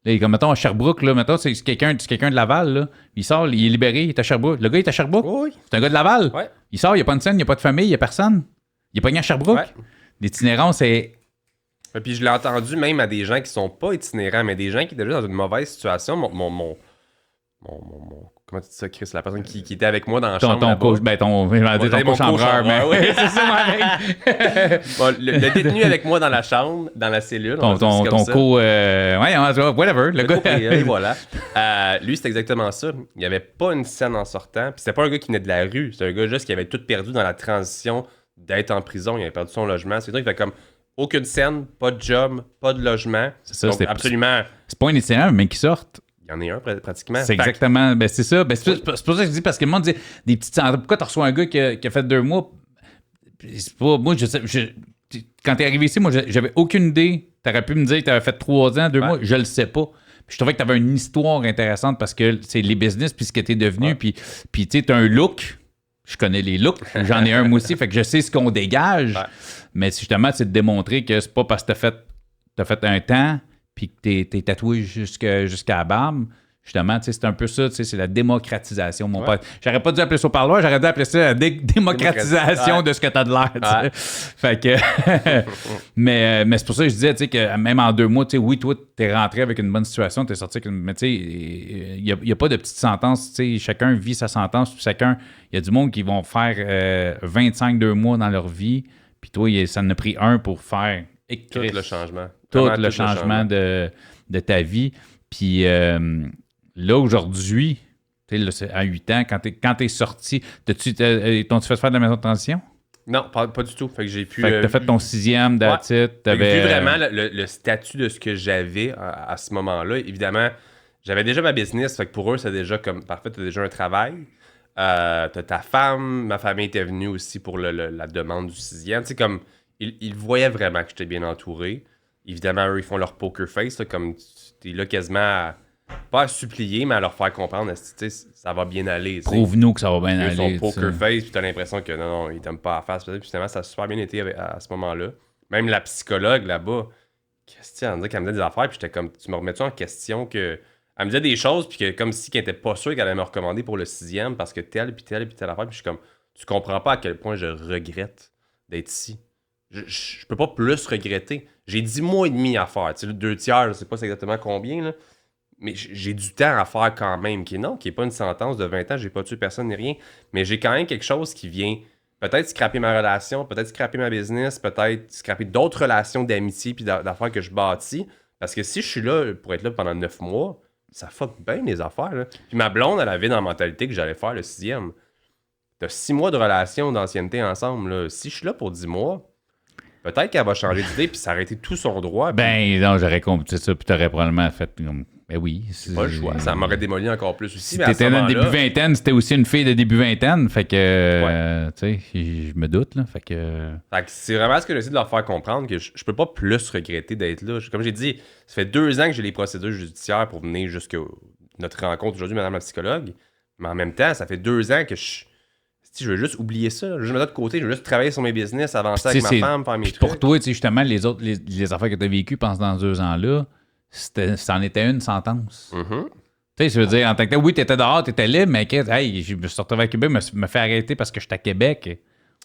Là, comme, mettons, à Sherbrooke, là, mettons, c'est quelqu'un de Laval, là. Il sort, il est libéré, il est à Sherbrooke. Le gars, il est à Sherbrooke. Oui. C'est un gars de Laval. Ouais. Il sort, il n'y a pas de scène, il n'y a pas de famille, il n'y a personne. Il est pogné à Sherbrooke. Ouais. L'itinérance, c'est... Puis je l'ai entendu même à des gens qui sont pas itinérants, mais des gens qui étaient juste dans une mauvaise situation. Mon comment tu dis ça, Chris? La personne qui était avec moi dans la chambre. Ton coach, ton co-chambreur. Oui, c'est ça, bon, le détenu avec moi dans la chambre, dans la cellule. Ton whatever. Le gars. Et voilà. Lui, c'était exactement ça. Il n'y avait pas une scène en sortant. Puis c'était pas un gars qui venait de la rue. C'était un gars juste qui avait tout perdu dans la transition d'être en prison. Il avait perdu son logement. C'est vrai qu'il fait comme. Aucune scène, pas de job, pas de logement. C'est ça, donc, absolument. C'est pas un itinérant, mais qui sortent. Il y en a un pratiquement. C'est exactement. Ben, c'est ça. Ben, c'est pour ça que je dis, parce que le monde dit des petites. Pourquoi tu reçois un gars qui a fait 2 mois? C'est pas. Moi, quand t'es arrivé ici, moi, j'avais aucune idée. T'aurais pu me dire que t'avais fait 3 ans, 2 mois. Je le sais pas. Puis je trouvais que t'avais une histoire intéressante parce que c'est les business, puis ce que t'es devenu. Puis tu sais, t'as un look. Je connais les looks. J'en ai un moi aussi. Fait que je sais ce qu'on dégage. Ouais. Mais justement, c'est de démontrer que c'est pas parce que t'as fait un temps, puis que t'es tatoué jusqu'à la barbe, justement, c'est un peu ça, c'est la démocratisation, mon pote. J'aurais pas dû appeler ça parloir, j'aurais dû appeler ça la démocratisation de ce que t'as de l'air, Fait que... mais c'est pour ça que je disais, que même en 2 mois, oui, toi, t'es rentré avec une bonne situation, t'es sorti avec une... Mais tu sais, il y a pas de petite sentence, chacun vit sa sentence, puis il y a du monde qui vont faire 25-2 mois dans leur vie, puis toi, ça en a pris un pour faire... Tout le changement. Tout le changement de ta vie. Puis... là, aujourd'hui, à 8 ans, quand t'es sorti, t'as-tu fait faire de la maison de transition? Non, pas du tout. Fait que j'ai pu... Fait que t'as fait ton 6e, that's it. J'ai vu vraiment le statut de ce que j'avais à ce moment-là. Évidemment, j'avais déjà ma business. Fait que pour eux, c'est déjà comme... Parfait, t'as déjà un travail. T'as ta femme. Ma famille était venue aussi pour la demande du 6e. Tu sais, comme... Ils voyaient vraiment que j'étais bien entouré. Évidemment, eux, ils font leur poker face. Là, comme t'es là quasiment... Pas à supplier, mais à leur faire comprendre que ça va bien aller. Prouve-nous que ça va bien aller. Son poker face, puis t'as l'impression que non, ils t'aiment pas à face. Puis finalement, ça a super bien été à ce moment-là. Même la psychologue là-bas, elle me disait des affaires, puis j'étais comme, tu me remets-tu en question que. Elle me disait des choses, puis que comme si qu'elle était pas sûre qu'elle allait me recommander pour le 6e, parce que telle, puis telle, puis telle affaire. Puis je suis comme, tu comprends pas à quel point je regrette d'être ici. Je peux pas plus regretter. J'ai 10 mois et demi à faire. Tu sais, le 2/3, je sais pas exactement combien, là. Mais j'ai du temps à faire quand même, qui est pas une sentence de 20 ans, j'ai pas tué personne ni rien, mais j'ai quand même quelque chose qui vient peut-être scraper ma relation, peut-être scraper ma business, peut-être scraper d'autres relations d'amitié puis d'affaires que je bâtis. Parce que si je suis là pour être là pendant 9 mois, ça fuck bien les affaires. Là. Puis ma blonde, elle avait dans la mentalité que j'allais faire le 6e. T'as 6 mois de relation d'ancienneté ensemble. Là. Si je suis là pour 10 mois, peut-être qu'elle va changer d'idée puis s'arrêter tout son droit. Ben non, j'aurais compris ça, puis t'aurais probablement fait comme... Ben oui. C'est pas le choix. Ça m'aurait démoli encore plus aussi. Si t'étais dans le début vingtaine, c'était aussi une fille de début vingtaine. Fait que, tu sais, je me doute, là. Fait que c'est vraiment ce que j'essaie de leur faire comprendre, que je peux pas plus regretter d'être là. Comme j'ai dit, ça fait 2 ans que j'ai les procédures judiciaires pour venir jusqu'à notre rencontre aujourd'hui, madame la psychologue. Mais en même temps, ça fait 2 ans que je veux juste oublier ça. Je veux me mettre de côté, je veux juste travailler sur mes business, avancer avec ma femme, faire mes trucs. Pour toi, justement, les affaires que tu as vécues pendant 2 ans-là, c'en était une sentence. Mm-hmm. Tu sais, je veux dire, en tant que tel, oui, t'étais dehors, t'étais libre, mais hey, je me suis retrouvé à Québec, me fait arrêter parce que j'étais à Québec.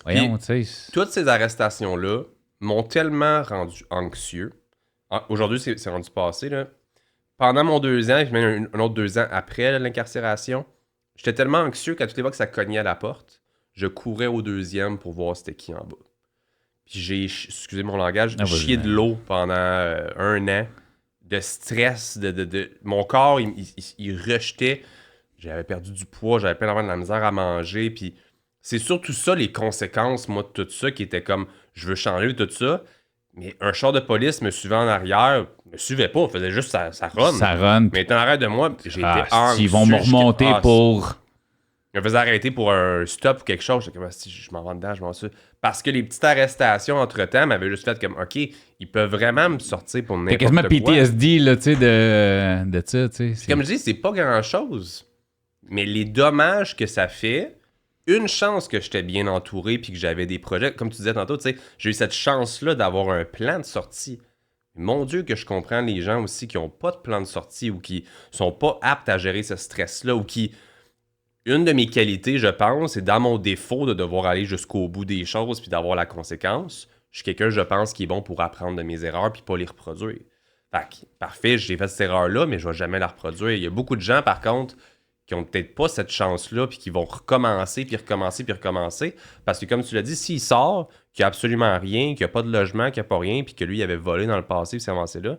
Voyons, tu sais. Toutes ces arrestations-là m'ont tellement rendu anxieux. Aujourd'hui, c'est rendu passé, là. Pendant mon 2 ans, et même un autre 2 ans après l'incarcération, j'étais tellement anxieux qu'à toutes les fois que ça cognait à la porte, je courais au 2e pour voir c'était qui en bas. Puis j'ai, excusez mon langage, chié de l'eau pendant 1 an. De stress, mon corps, il rejetait. J'avais perdu du poids, j'avais plein de la misère à manger. Puis c'est surtout ça, les conséquences, moi, de tout ça, qui était comme, je veux changer tout ça. Mais un char de police me suivait en arrière, me suivait pas, faisait juste sa run. Ça run. Mais en arrière de moi, j'étais anxieux. Ils vont me remonter pour... Je me faisais arrêter pour un stop ou quelque chose. J'étais comme, si je m'en vais dedans, je m'en suis. Parce que les petites arrestations entre-temps m'avaient juste fait comme, OK, ils peuvent vraiment me sortir pour n'importe quoi. T'as quasiment PTSD, là, tu sais, de ça, tu sais. Comme je dis, c'est pas grand-chose. Mais les dommages que ça fait, une chance que j'étais bien entouré puis que j'avais des projets. Comme tu disais tantôt, tu sais, j'ai eu cette chance-là d'avoir un plan de sortie. Mon Dieu, que je comprends les gens aussi qui n'ont pas de plan de sortie ou qui sont pas aptes à gérer ce stress-là ou qui... Une de mes qualités, je pense, c'est dans mon défaut de devoir aller jusqu'au bout des choses puis d'avoir la conséquence. Je suis quelqu'un, je pense, qui est bon pour apprendre de mes erreurs puis pas les reproduire. Fait que, parfait, j'ai fait cette erreur-là, mais je vais jamais la reproduire. Il y a beaucoup de gens, par contre, qui ont peut-être pas cette chance-là puis qui vont recommencer puis recommencer puis recommencer. Parce que, comme tu l'as dit, s'il sort, qu'il n'y a absolument rien, qu'il n'y a pas de logement, qu'il n'y a pas rien puis que lui, il avait volé dans le passé puis s'est avancé là,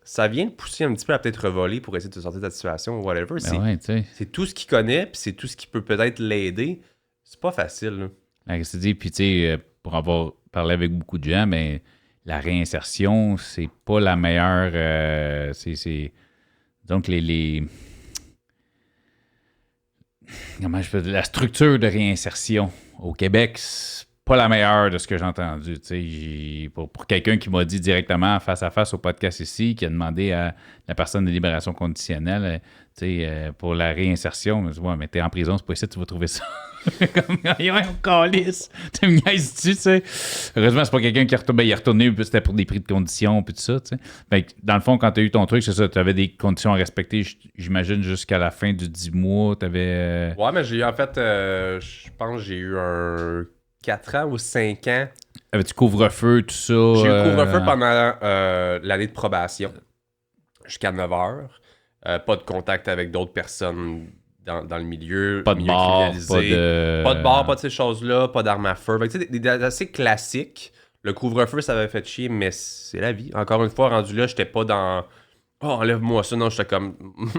ça vient de pousser un petit peu à peut-être revoler pour essayer de sortir de ta situation ou whatever. C'est tout ce qu'il connaît, puis c'est tout ce qui peut peut-être l'aider. C'est pas facile. Puis tu sais, pour avoir parlé avec beaucoup de gens, mais la réinsertion, c'est pas la meilleure... Donc, comment je peux dire? La structure de réinsertion au Québec, c'est pas la meilleure de ce que j'ai entendu. Pour quelqu'un qui m'a dit directement face à face au podcast ici, qui a demandé à la personne de libération conditionnelle pour la réinsertion, je me dis, ouais, mais t'es en prison, c'est pas ici que tu vas trouver ça. Comme, on calisse. Tu me niaises-tu, tu sais. Heureusement, c'est pas quelqu'un qui est retourné, puis c'était pour des prix de conditions, puis tout ça, tu sais. Fait que, dans le fond, quand t'as eu ton truc, c'est ça, t'avais des conditions à respecter, j'imagine, jusqu'à la fin du 10 mois, t'avais... Ouais, mais j'ai eu, en fait, je pense que j'ai eu un 4 ans ou 5 ans. Avais-tu couvre-feu, tout ça? J'ai eu couvre-feu pendant l'année de probation, jusqu'à 9 heures. Pas de contact avec d'autres personnes dans le milieu. Pas de bar, pas de bar, pas de ces choses-là, pas d'armes à feu. Fait que, tu sais, des assez classiques. Le couvre-feu, ça avait fait chier, mais c'est la vie. Encore une fois, rendu là, j'étais pas dans... Oh, enlève-moi ça. Non, j'étais comme...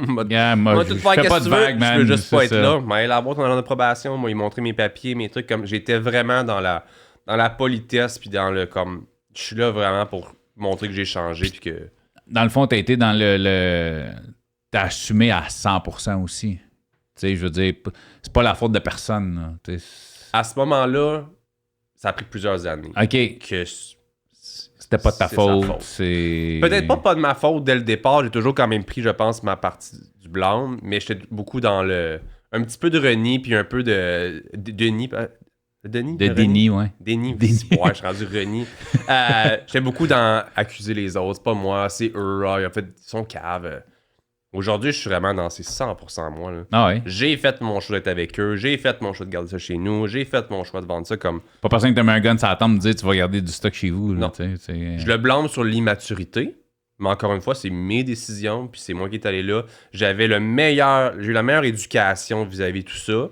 moi, je fais pas de vague, man. Je veux juste pas être ça. là. Mais là-bas, ton agent de probation, moi, il montrait mes papiers, mes trucs. Comme j'étais vraiment dans la politesse, puis dans le comme... Je suis là vraiment pour montrer que j'ai changé, puis que... Dans le fond, t'as été dans t'as assumé à 100% aussi. Tu sais, je veux dire, c'est pas la faute de personne. Là. À ce moment-là, ça a pris plusieurs années. OK. Que c'était pas de ta faute. C'est... Peut-être pas de ma faute dès le départ. J'ai toujours quand même pris, je pense, ma partie du blâme, mais j'étais beaucoup dans un petit peu de reni, puis un peu de déni. De déni, ouais. Déni. Ouais, je suis rendu reni. J'étais beaucoup dans accuser les autres. C'est pas moi, c'est eux. En fait, ils sont caves. Aujourd'hui, je suis vraiment dans ces 100% moi. Là. Ah ouais. J'ai fait mon choix d'être avec eux. J'ai fait mon choix de garder ça chez nous. J'ai fait mon choix de vendre ça comme... Pas personne que t'as mis un gun sur la tempe et me dire tu vas garder du stock chez vous. Là, non. Je le blâme sur l'immaturité. Mais encore une fois, c'est mes décisions. Puis c'est moi qui est allé là. J'ai eu la meilleure éducation vis-à-vis de tout ça.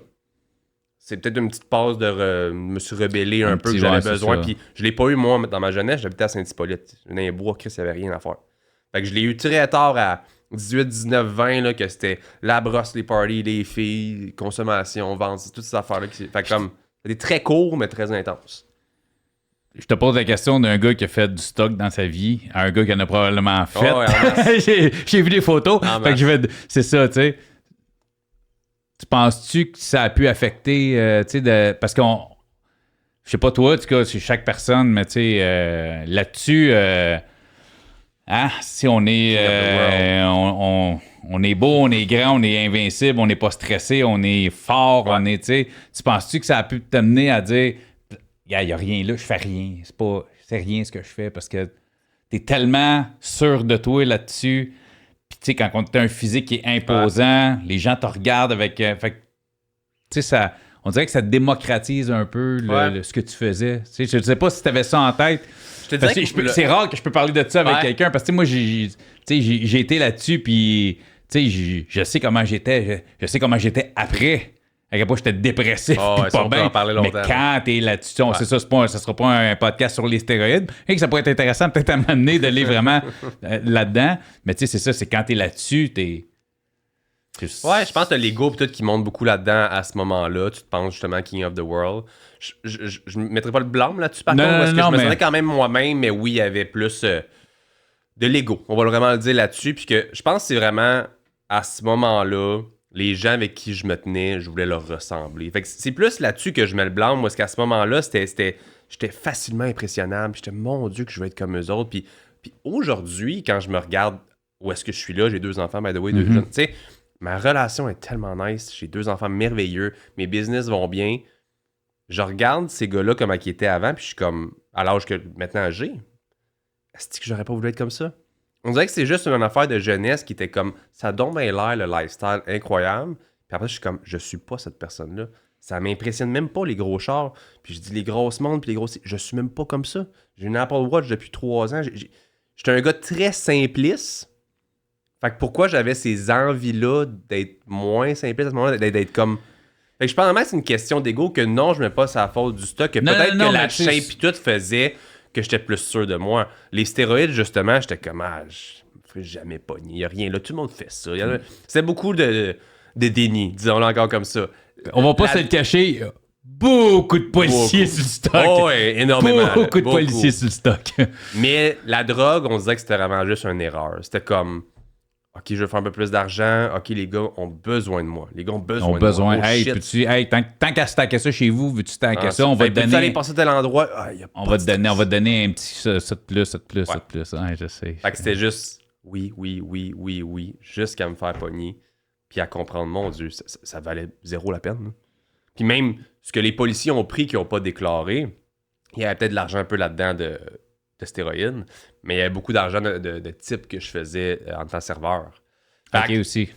C'est peut-être une petite passe de me suis rebellé un peu que j'avais besoin. Puis je l'ai pas eu moi dans ma jeunesse. J'habitais à Saint-Hippolyte. Dans les bois, Chris, il n'y avait rien à faire. Fait que je l'ai eu très tard à 18, 19, 20, là, que c'était la brosse, les parties, les filles, consommation, vente, toutes ces affaires-là. Fait que comme, c'était très court, mais très intense. Je te pose la question d'un gars qui a fait du stock dans sa vie à un gars qui en a probablement fait. Oh, ouais, j'ai vu des photos. Fait que c'est ça, tu sais. Tu penses-tu que ça a pu affecter, tu sais, parce qu'on... Je sais pas toi, en tout cas, c'est chaque personne, mais tu sais, là-dessus... si on est on est beau, on est grand, on est invincible, on n'est pas stressé, on est fort, on est, tu sais, tu penses-tu que ça a pu t'amener à dire il y a rien là, je fais rien, c'est rien ce que je fais parce que t'es tellement sûr de toi là-dessus. Puis tu sais, quand t'as un physique qui est imposant, les gens te regardent avec fait que, tu sais, ça, on dirait que ça démocratise un peu ce que tu faisais. Tu sais, je sais pas si t'avais ça en tête. C'est rare que je peux parler de ça avec quelqu'un parce que moi j'ai été là-dessus puis je sais comment j'étais, je sais comment j'étais après. À quel point j'étais dépressif, pas bien. Mais quand t'es là-dessus, c'est ça, ça sera pas un podcast sur les stéroïdes. Et que ça pourrait être intéressant peut-être à m'amener d'aller vraiment là-dedans. Mais tu sais, c'est ça, c'est quand t'es là-dessus, Ouais, je pense que t'as l'ego peut-être qui monte beaucoup là-dedans à ce moment-là. Tu te penses justement King of the World. Je ne mettrais pas le blâme là-dessus par contre, parce que je me sentais quand même moi-même, mais oui, il y avait plus de l'ego. On va vraiment le dire là-dessus. Puis que je pense que c'est vraiment à ce moment-là, les gens avec qui je me tenais, je voulais leur ressembler. Fait que c'est plus là-dessus que je mets le blâme, parce qu'à ce moment-là, j'étais facilement impressionnable. Puis j'étais, mon Dieu, que je veux être comme eux autres. Puis aujourd'hui, quand je me regarde où est-ce que je suis là, j'ai 2 enfants, by the way, 2 jeunes, tu sais. Ma relation est tellement nice. J'ai 2 enfants merveilleux. Mes business vont bien. Je regarde ces gars-là comme ils étaient avant, puis je suis comme, à l'âge que maintenant j'ai, est-ce que j'aurais pas voulu être comme ça? On dirait que c'est juste une affaire de jeunesse qui était comme, ça donne bien l'air, le lifestyle incroyable. Puis après, je suis comme, je suis pas cette personne-là. Ça m'impressionne même pas, les gros chars. Puis je dis, les grosses montres, puis les grosses... Je suis même pas comme ça. J'ai une Apple Watch depuis 3 ans. J'étais un gars très simpliste. Fait que pourquoi j'avais ces envies-là d'être moins simpliste à ce moment-là, d'être comme... Fait que je pense vraiment que c'est une question d'ego que non, je mets pas sa faute du stock, que peut-être que la shape et tout faisait que j'étais plus sûr de moi. Les stéroïdes, justement, j'étais comme, je me ferais jamais pogner, il y a rien là, tout le monde fait ça. C'est beaucoup de déni, disons-le encore comme ça. On va pas se le cacher, beaucoup de policiers sur le stock. Oh, ouais, énormément. Beaucoup de policiers sur le stock. Mais la drogue, on disait que c'était vraiment juste une erreur. C'était comme... OK, je veux faire un peu plus d'argent. OK, les gars ont besoin de moi. Les gars ont besoin de moi. Hey, tant qu'à stacker ça chez vous, veux-tu stacker ça? On va te donner... aller passer à tel endroit? On va te donner un petit ça de plus, ça de plus, ça de plus. Ouais, je sais. Fait que c'était juste oui, jusqu'à me faire pogner. Puis à comprendre, mon Dieu, ça valait zéro la peine. Là. Puis même ce que les policiers ont pris qui n'ont pas déclaré, il y avait peut-être de l'argent un peu là-dedans de stéroïdes, mais il y avait beaucoup d'argent de type que je faisais en tant que serveur. OK aussi.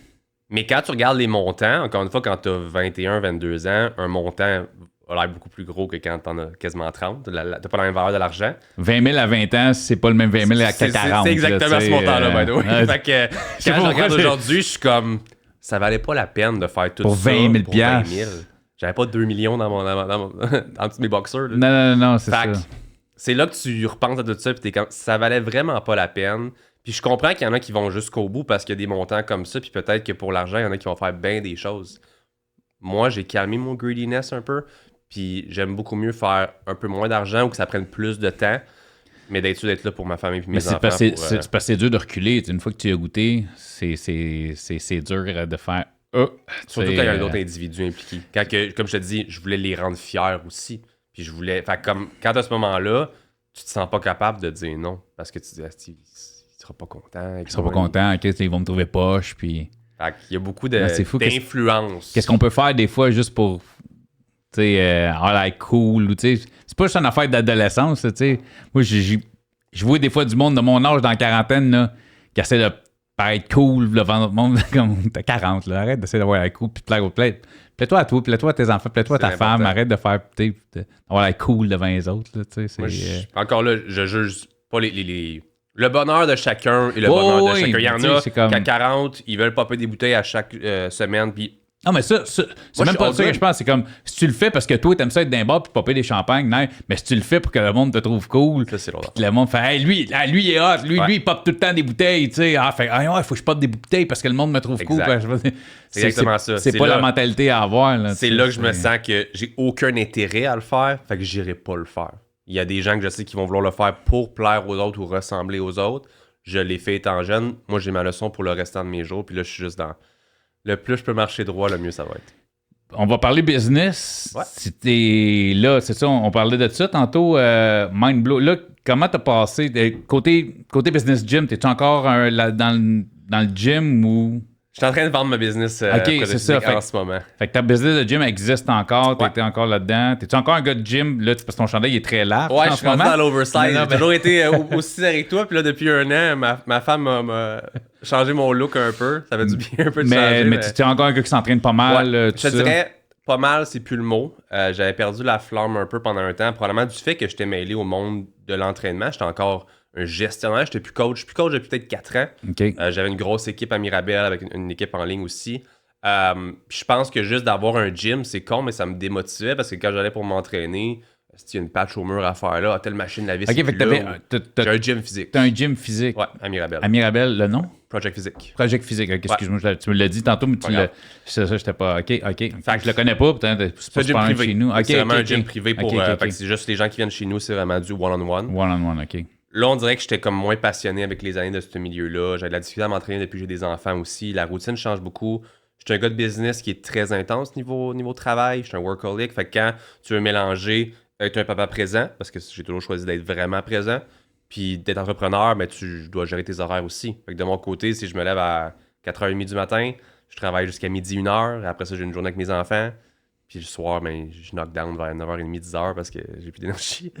Mais quand tu regardes les montants, encore une fois, quand tu as 21, 22 ans, un montant a l'air beaucoup plus gros que quand tu en as quasiment 30. Tu n'as pas la même valeur de l'argent. 20 000 à 20 ans, c'est pas le même 20 000 à 40. C'est exactement ce montant-là, Fait que quand je regarde aujourd'hui, je suis comme, ça valait pas la peine de faire tout pour ça 20 000 pour 20 000. J'avais pas 2 millions dans en dessous de mes boxers. Là. Non, c'est ça. C'est là que tu repenses à tout ça, puis t'es comme, ça valait vraiment pas la peine. Puis je comprends qu'il y en a qui vont jusqu'au bout parce qu'il y a des montants comme ça, puis peut-être que pour l'argent, il y en a qui vont faire bien des choses. Moi, j'ai calmé mon greediness un peu, puis j'aime beaucoup mieux faire un peu moins d'argent ou que ça prenne plus de temps, mais d'être là pour ma famille et mes enfants. C'est parce que c'est dur de reculer. Une fois que tu as goûté, c'est dur de faire... Surtout quand il y a d'autres individus impliqués. Quand, comme je te dis, je voulais les rendre fiers aussi. Puis je voulais... Fait comme quand à ce moment-là, tu te sens pas capable de dire non, parce que tu te dis... Il sera pas content. Il sera pas content. Ils vont me trouver poche. Puis... Il y a beaucoup d'influence. Qu'est-ce qu'on peut faire des fois juste pour cool? Ou, c'est pas juste une affaire d'adolescence. Moi, je vois des fois du monde de mon âge dans la quarantaine là, qui essaie de paraître cool devant notre monde. Comme t'as 40. Là, arrête d'essayer d'avoir la cool. Puis plaît-toi à toi, plaît-toi à tes enfants, plaît-toi à ta femme. Arrête de faire d'avoir la cool devant les autres. Là, moi, encore là, je juge pas le bonheur de chacun et le bonheur de chacun. Il y en a qu'à 40, ils veulent popper des bouteilles à chaque semaine. Puis non, mais ça c'est même pas ça que je pense. C'est comme, si tu le fais parce que toi, t'aimes ça être d'un bar puis popper des champagnes, mais si tu le fais pour que le monde te trouve cool, ça, c'est l'autre. Le monde fait, hey, lui, il est hot, lui, il pop tout le temps des bouteilles, tu sais. Il faut que je pop des bouteilles parce que le monde me trouve cool. C'est exactement ça. C'est pas la mentalité à avoir. Là, c'est là que je me sens que j'ai aucun intérêt à le faire, fait que j'irai pas le faire. Il y a des gens que je sais qui vont vouloir le faire pour plaire aux autres ou ressembler aux autres. Je l'ai fait étant jeune. Moi, j'ai ma leçon pour le restant de mes jours. Puis là, je suis juste dans... Le plus je peux marcher droit, le mieux ça va être. On va parler business. Ouais. C'était là, c'est ça, on parlait de ça tantôt. Mindblow. Là, comment t'as passé? Côté business gym, t'es-tu encore dans le gym ou... Je suis en train de vendre ma business c'est ça, en ce moment. Fait que ta business de gym existe encore, t'étais encore là-dedans. T'es-tu encore un gars de gym, là, parce que ton chandail est très large? Ouais, je suis rendu dans l'oversize. J'ai toujours été aussi avec toi, puis là, depuis un an, ma femme m'a changé mon look un peu. Ça fait du bien un peu de changer. Mais tu es encore un gars qui s'entraîne pas mal. Ouais, je te dirais, pas mal, c'est plus le mot. J'avais perdu la flamme un peu pendant un temps, probablement du fait que j'étais mêlé au monde de l'entraînement. J'étais encore un gestionnaire, j'étais plus coach. Je suis plus coach depuis peut-être 4 ans. Okay. J'avais une grosse équipe à Mirabel avec une équipe en ligne aussi. Je pense que juste d'avoir un gym, c'est con, mais ça me démotivait parce que quand j'allais pour m'entraîner, s'il y a une patch au mur à faire là, telle machine la vis. Ok, fait que j'ai un gym physique. T'as un gym physique. Ouais, à Mirabel. À Mirabel, le nom? Project Physique. Project Physique, ok, excuse-moi, tu me l'as dit tantôt, mais ça, j'étais pas. Ok. Fait que je le connais pas, peut-être. C'est un gym privé. Chez nous. C'est vraiment un gym privé pour. Fait que c'est juste les gens qui viennent chez nous, c'est vraiment du one-on-one. One-on-one, ok. Là, on dirait que j'étais comme moins passionné avec les années de ce milieu-là. J'avais de la difficulté à m'entraîner depuis que j'ai des enfants aussi. La routine change beaucoup. Je suis un gars de business qui est très intense niveau travail. Je suis un workaholic. Fait que quand tu veux mélanger être un papa présent, parce que j'ai toujours choisi d'être vraiment présent, puis d'être entrepreneur, mais tu dois gérer tes horaires aussi. Fait que de mon côté, si je me lève à 4h30 du matin, je travaille jusqu'à midi, 1h. Après ça, j'ai une journée avec mes enfants. Puis le soir, je knock down vers 9h30, 10h parce que j'ai plus d'énergie.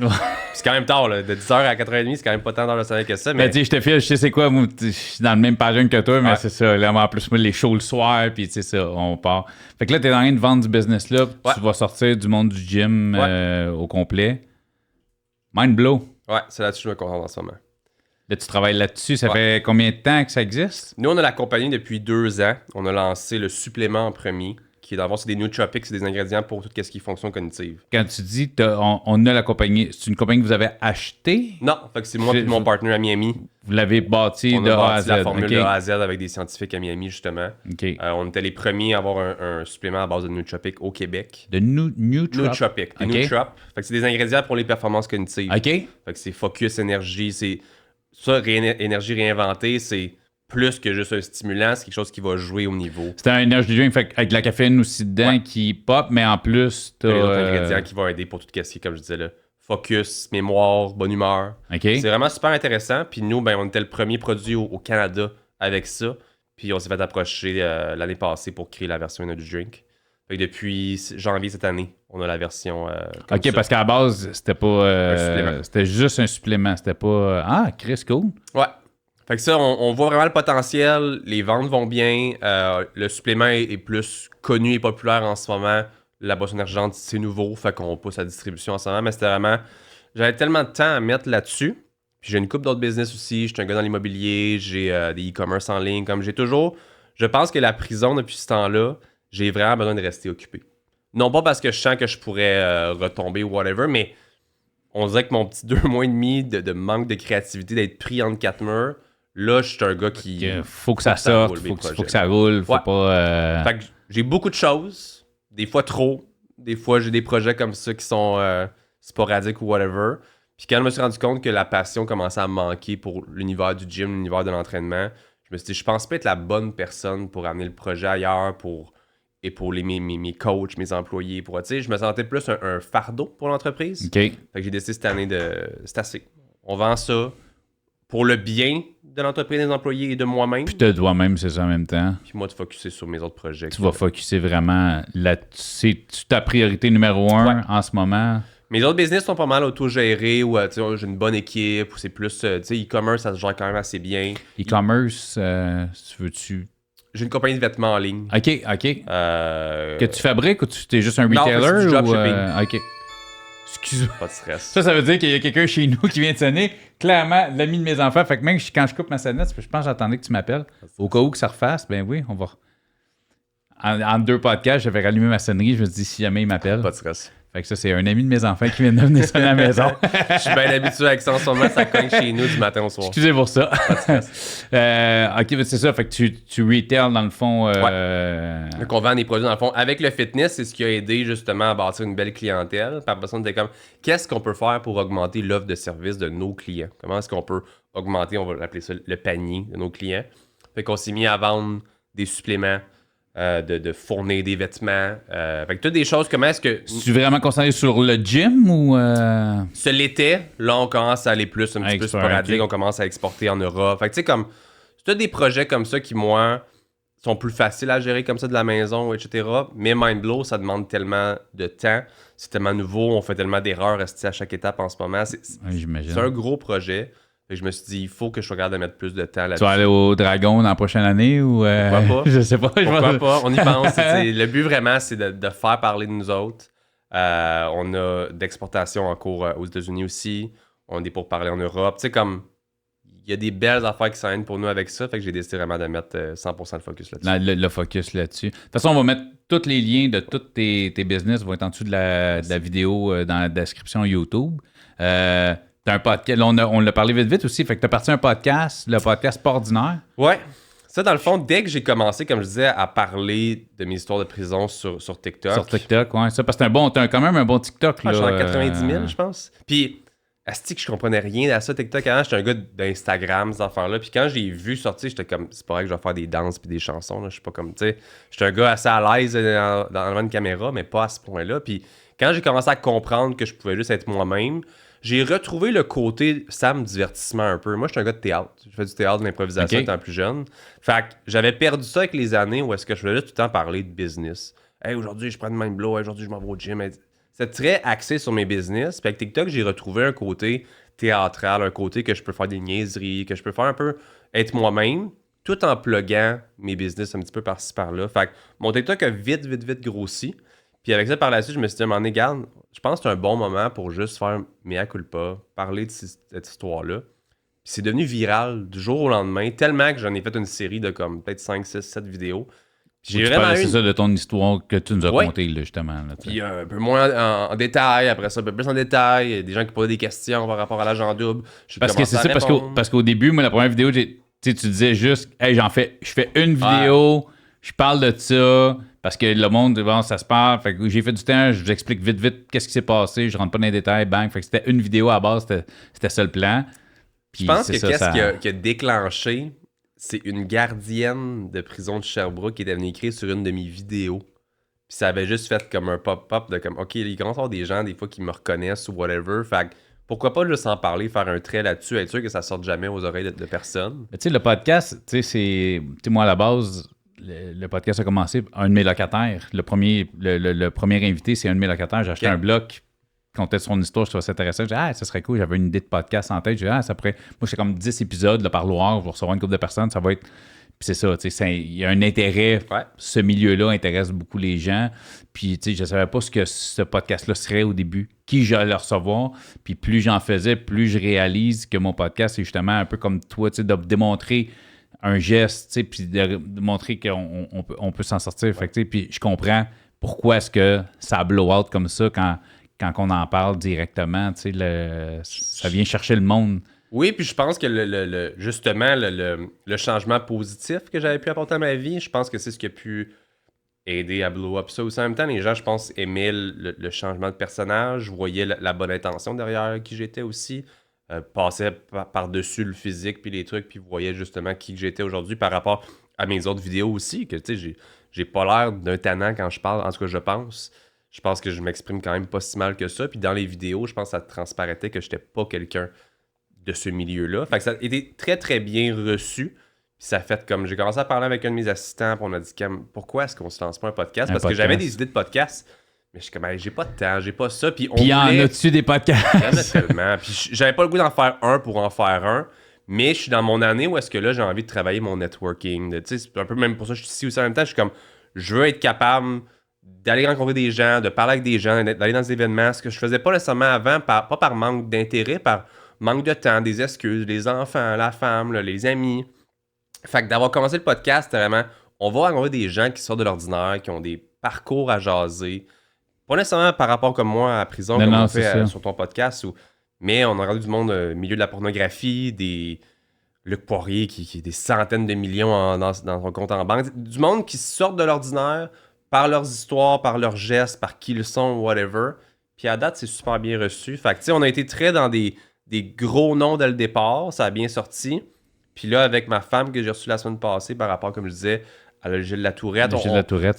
C'est quand même tard, là. De 10h à 4h30, c'est quand même pas tant dans le sommeil que ça. Mais tu sais, je te file, je sais c'est quoi, moi, je suis dans le même pageant que toi, mais c'est ça. Là, en plus, moi, les shows le soir, puis tu sais, ça, on part. Fait que là, t'es en train de vendre du business là, tu vas sortir du monde du gym au complet. Mindblow. Ouais, c'est là-dessus que je me concentre en ce moment. Là, tu travailles là-dessus. Ça fait combien de temps que ça existe? Nous, on a la compagnie depuis 2 ans. On a lancé le supplément en premier, qui est d'abord, c'est des nootropics, c'est des ingrédients pour tout ce qui est fonction cognitive. Quand tu dis on a la compagnie, c'est une compagnie que vous avez achetée? Non, fait que c'est moi et mon partenaire à Miami. Vous l'avez bâti de A à Z. La formule de A à Z avec des scientifiques à Miami, justement. Okay. On était les premiers à avoir un supplément à base de nootropics au Québec. De nootropics? Nootropics. Des nootrops. Fait que c'est des ingrédients pour les performances cognitives. OK. Fait que c'est focus, énergie, c'est... Ça, énergie réinventée, c'est plus que juste un stimulant, c'est quelque chose qui va jouer au niveau. C'est un energy drink avec de la caféine aussi dedans qui pop, mais en plus, t'as d'autres ingrédients qui vont aider pour tout ce qui est, comme je disais là. Focus, mémoire, bonne humeur. Okay. C'est vraiment super intéressant. Puis nous, on était le premier produit au Canada avec ça. Puis on s'est fait approcher l'année passée pour créer la version Energy Drink. Fait que depuis janvier cette année, on a la version OK, parce qu'à la base, c'était pas... c'était juste un supplément. C'était pas... Ah, Chris, cool. Ouais. Fait que ça, on voit vraiment le potentiel. Les ventes vont bien. Le supplément est plus connu et populaire en ce moment. La boisson énergisante, c'est nouveau. Fait qu'on pousse la distribution en ce moment. Mais c'était vraiment... J'avais tellement de temps à mettre là-dessus. Puis j'ai une couple d'autres business aussi. Je suis un gars dans l'immobilier. J'ai des e-commerce en ligne. Comme j'ai toujours... Je pense que la prison, depuis ce temps-là, j'ai vraiment besoin de rester occupé. Non pas parce que je sens que je pourrais retomber ou whatever, mais on dirait que mon petit 2 mois et demi de manque de créativité, d'être pris entre 4 murs, là, je suis un gars qui... Faut que ça sorte, faut que ça roule, faut pas... Fait que j'ai beaucoup de choses, des fois trop, des fois j'ai des projets comme ça qui sont sporadiques ou whatever. Puis quand je me suis rendu compte que la passion commençait à me manquer pour l'univers du gym, l'univers de l'entraînement, je me suis dit, je pense pas être la bonne personne pour amener le projet ailleurs, pour mes coachs, mes employés. Tu sais, je me sentais plus un fardeau pour l'entreprise. OK. Fait que j'ai décidé cette année c'est assez. On vend ça pour le bien de l'entreprise, des employés et de moi-même. Puis de toi-même, c'est ça en même temps. Puis moi, de focusser sur mes autres projets. Tu vas focusser vraiment là-dessus. C'est ta priorité numéro 1 en ce moment. Mes autres business sont pas mal auto-gérés ou j'ai une bonne équipe ou c'est plus, e-commerce, ça se gère quand même assez bien. E-commerce, veux-tu... J'ai une compagnie de vêtements en ligne. OK. Que tu fabriques ou tu es juste un retailer? Non, c'est du dropshipping. OK. Excuse-moi. Pas de stress. Ça veut dire qu'il y a quelqu'un chez nous qui vient de sonner. Clairement, l'ami de mes enfants. Fait que même quand je coupe ma sonnette, je pense que j'attendais que tu m'appelles. Au cas où que ça refasse, ben oui, on va... En 2 podcasts, j'avais rallumé ma sonnerie. Je me suis dit, si jamais il m'appelle... Pas de stress. Fait que ça, c'est un ami de mes enfants qui vient de venir sonner à la maison. Je suis bien habitué avec ça en ce moment. Ça cogne chez nous du matin au soir. Excusez pour ça. OK, c'est ça. Fait que tu retail dans le fond... Donc, on vend des produits dans le fond. Avec le fitness, c'est ce qui a aidé justement à bâtir une belle clientèle. Par personne, c'était comme, qu'est-ce qu'on peut faire pour augmenter l'offre de service de nos clients? Comment est-ce qu'on peut augmenter, on va appeler ça le panier de nos clients? Fait qu'on s'est mis à vendre des suppléments, de fournir des vêtements. Fait que toutes des choses, comment est-ce que... Tu es vraiment concentré sur le gym ou... Ce l'été, là, on commence à aller plus, un petit peu sporadique. On commence à exporter en Europe. Fait que tu sais, comme... C'est des projets comme ça qui, moi, sont plus faciles à gérer comme ça de la maison, etc. Mais Mindblow, ça demande tellement de temps. C'est tellement nouveau. On fait tellement d'erreurs à chaque étape en ce moment. J'imagine. C'est un gros projet. Et je me suis dit, il faut que je sois capable de mettre plus de temps là-dessus. Tu vas aller au Dragon dans la prochaine année ou... Pourquoi pas? Je sais pas. Pourquoi pas? On y pense. Le but vraiment, c'est de faire parler de nous autres. On a d'exportation en cours aux États-Unis aussi. On a des pourparlers en Europe. Tu sais, comme... Il y a des belles affaires qui s'en pour nous avec ça. Fait que j'ai décidé vraiment de mettre 100% de focus là-dessus. Le focus là-dessus. De toute façon, on va mettre tous les liens de tous tes business vont être en dessous de la vidéo dans la description YouTube. T'as un podcast. Là, on l'a parlé vite aussi. Fait que t'as parti un podcast, le podcast Pas ordinaire. Ouais. Ça, dans le fond, dès que j'ai commencé, comme je disais, à parler de mes histoires de prison sur TikTok. Sur TikTok, ouais. Ça, parce que t'as quand même un bon TikTok. Je suis en 90 000, je pense. Puis, asti que je comprenais rien à ça, TikTok. Avant, j'étais un gars d'Instagram, ces affaires-là. Puis quand j'ai vu sortir, j'étais comme, c'est pas vrai que je vais faire des danses puis des chansons. Là. Je suis pas comme, tu sais, j'étais un gars assez à l'aise dans une caméra, mais pas à ce point-là. Puis quand j'ai commencé à comprendre que je pouvais juste être moi-même, j'ai retrouvé le côté Sam divertissement un peu. Moi, je suis un gars de théâtre. Je fais du théâtre, de l'improvisation étant plus jeune. Fait que j'avais perdu ça avec les années où est-ce que je faisais tout le temps parler de business. Hey, aujourd'hui, je prends de Mindblow. Hey, aujourd'hui, je m'en vais au gym. C'est très axé sur mes business. Puis avec TikTok, j'ai retrouvé un côté théâtral, un côté que je peux faire des niaiseries, que je peux faire un peu être moi-même, tout en pluguant mes business un petit peu par-ci, par-là. Fait que mon TikTok a vite grossi. Puis avec ça, par la suite, je me suis dit, à un moment donné, garde, je pense que c'est un bon moment pour juste faire mea culpa, parler de cette histoire-là. Puis c'est devenu viral du jour au lendemain, tellement que j'en ai fait une série de comme peut-être 5, 6, 7 vidéos. J'ai vraiment c'est ça de ton histoire que tu nous as conté, là, justement. Là, puis un peu moins en détail, après ça, un peu plus en détail. Il y a des gens qui posaient des questions par rapport à l'agent double. Parce que c'est ça, parce qu'au début, moi, la première vidéo, tu disais juste, hey, je fais une vidéo, je parle de ça, parce que le monde, bon, ça se parle. Fait que j'ai fait du temps, je vous explique vite qu'est-ce qui s'est passé, je rentre pas dans les détails, bang. Fait que c'était une vidéo à base, c'était ça le plan. Puis je pense que qu'est-ce qui a déclenché, c'est une gardienne de prison de Sherbrooke qui était venue écrire sur une de mes vidéos. Puis ça avait juste fait comme un pop-up de comme, OK, il commence à y avoir des gens, des fois, qui me reconnaissent ou whatever. Fait que pourquoi pas juste en parler, faire un trait là-dessus, être sûr que ça sorte jamais aux oreilles de personne. Tu sais, le podcast, tu sais, moi, à la base, le podcast a commencé, un de mes locataires. Le premier invité, c'est un de mes locataires. J'ai acheté un bloc, comptait son histoire, je trouvais ça intéressant. J'ai dit, ça serait cool. J'avais une idée de podcast en tête. J'ai dit, ça pourrait. Moi, j'ai comme 10 épisodes là, par Loire. Je vais recevoir une couple de personnes. Ça va être. Puis c'est ça, il y a un intérêt. Ce milieu-là intéresse beaucoup les gens. Puis, je ne savais pas ce que ce podcast-là serait au début, qui j'allais recevoir. Puis plus j'en faisais, plus je réalise que mon podcast, c'est justement un peu comme toi, de démontrer un geste, puis de montrer qu'on peut s'en sortir. Fait que, puis je comprends pourquoi est-ce que ça blow out comme ça quand on en parle directement. Ça vient chercher le monde. Oui, puis je pense que justement, le changement positif que j'avais pu apporter à ma vie, je pense que c'est ce qui a pu aider à blow up ça aussi. En même temps, les gens, je pense, aimaient le changement de personnage, voyaient la bonne intention derrière qui j'étais aussi. Passait par-dessus le physique puis les trucs, puis voyait justement qui j'étais aujourd'hui par rapport à mes autres vidéos aussi, que tu sais, j'ai pas l'air d'un tannant quand je parle, en tout cas je pense. Je pense que je m'exprime quand même pas si mal que ça, puis dans les vidéos, je pense que ça transparaissait que j'étais pas quelqu'un de ce milieu-là. Fait que ça a été très très bien reçu, puis ça a fait comme, j'ai commencé à parler avec un de mes assistants, puis on a dit, pourquoi est-ce qu'on se lance pas un podcast? Parce que j'avais des idées de podcast, mais je suis comme, j'ai pas de temps, j'ai pas ça. Puis il y en a-tu des podcasts? Il y en a tellement. Puis j'avais pas le goût d'en faire un pour en faire un. Mais je suis dans mon année où est-ce que là, j'ai envie de travailler mon networking. Tu sais, c'est un peu même pour ça que je suis ici aussi en même temps. Je suis comme, je veux être capable d'aller rencontrer des gens, de parler avec des gens, d'aller dans des événements. Ce que je faisais pas nécessairement avant, pas par manque d'intérêt, par manque de temps, des excuses, les enfants, la femme, là, les amis. Fait que d'avoir commencé le podcast, c'était vraiment, on va rencontrer des gens qui sortent de l'ordinaire, qui ont des parcours à jaser. Pas nécessairement par rapport comme moi à la prison, comme on fait sur ton podcast, mais on a rendu du monde au milieu de la pornographie, des Luc Poirier qui a des centaines de millions dans son compte en banque. Du monde qui sort de l'ordinaire par leurs histoires, par leurs gestes, par qui ils sont, whatever. Puis à date, c'est super bien reçu. Fait que tu sais, on a été très dans des gros noms dès le départ, ça a bien sorti. Puis là, avec ma femme que j'ai reçue la semaine passée par rapport, comme je disais, à la Gilles Latourette,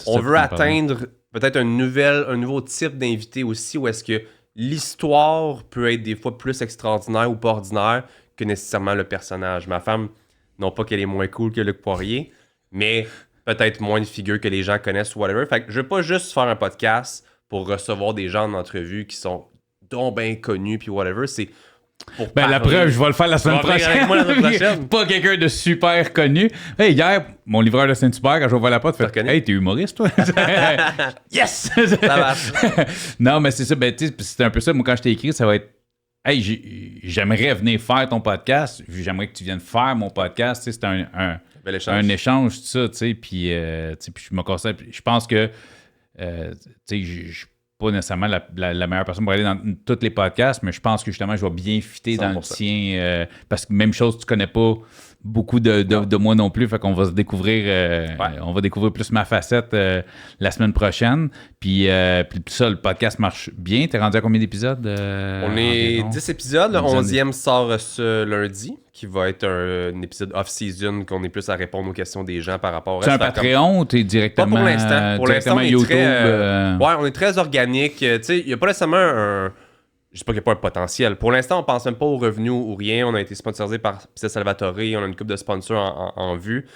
on veut atteindre peut-être un nouveau type d'invité aussi, où est-ce que l'histoire peut être des fois plus extraordinaire ou pas ordinaire que nécessairement le personnage. Ma femme, non pas qu'elle est moins cool que Luc Poirier, mais peut-être moins une figure que les gens connaissent ou whatever. Fait que je veux pas juste faire un podcast pour recevoir des gens en entrevue qui sont donc bien connus puis whatever. C'est la preuve, je vais le faire la semaine prochaine. Avec moi la semaine prochaine. Pas quelqu'un de super connu. Hey, hier, mon livreur de Saint-Hubert, quand je vois la porte, fait « Hey, t'es humoriste, toi? » Yes! Ça marche. Non, mais c'est ça. Ben, c'est un peu ça. Moi, quand je t'ai écrit, ça va être « Hey, j'aimerais venir faire ton podcast. J'aimerais que tu viennes faire mon podcast. » C'est un échange, tout ça. Puis je me conseille. Je pense que je pas nécessairement la meilleure personne pour aller dans tous les podcasts, mais je pense que justement, je vais bien fitter 100%. Dans le tien. Parce que même chose, tu connais pas beaucoup de moi non plus, fait qu'on va se découvrir, on va découvrir plus ma facette la semaine prochaine. Puis ça, le podcast marche bien. T'es rendu à combien d'épisodes? On est 10 épisodes. Le 11e sort ce lundi, qui va être un épisode off-season, qu'on est plus à répondre aux questions des gens par rapport à... C'est un Patreon ou t'es directement... Pas pour l'instant. Pour l'instant, on est YouTube, on est très organique. Tu sais, il n'y a pas nécessairement un... Je sais pas qu'il n'y a pas un potentiel. Pour l'instant, on ne pense même pas aux revenus ou rien. On a été sponsorisé par Pizza Salvatore. On a une couple de sponsors en vue.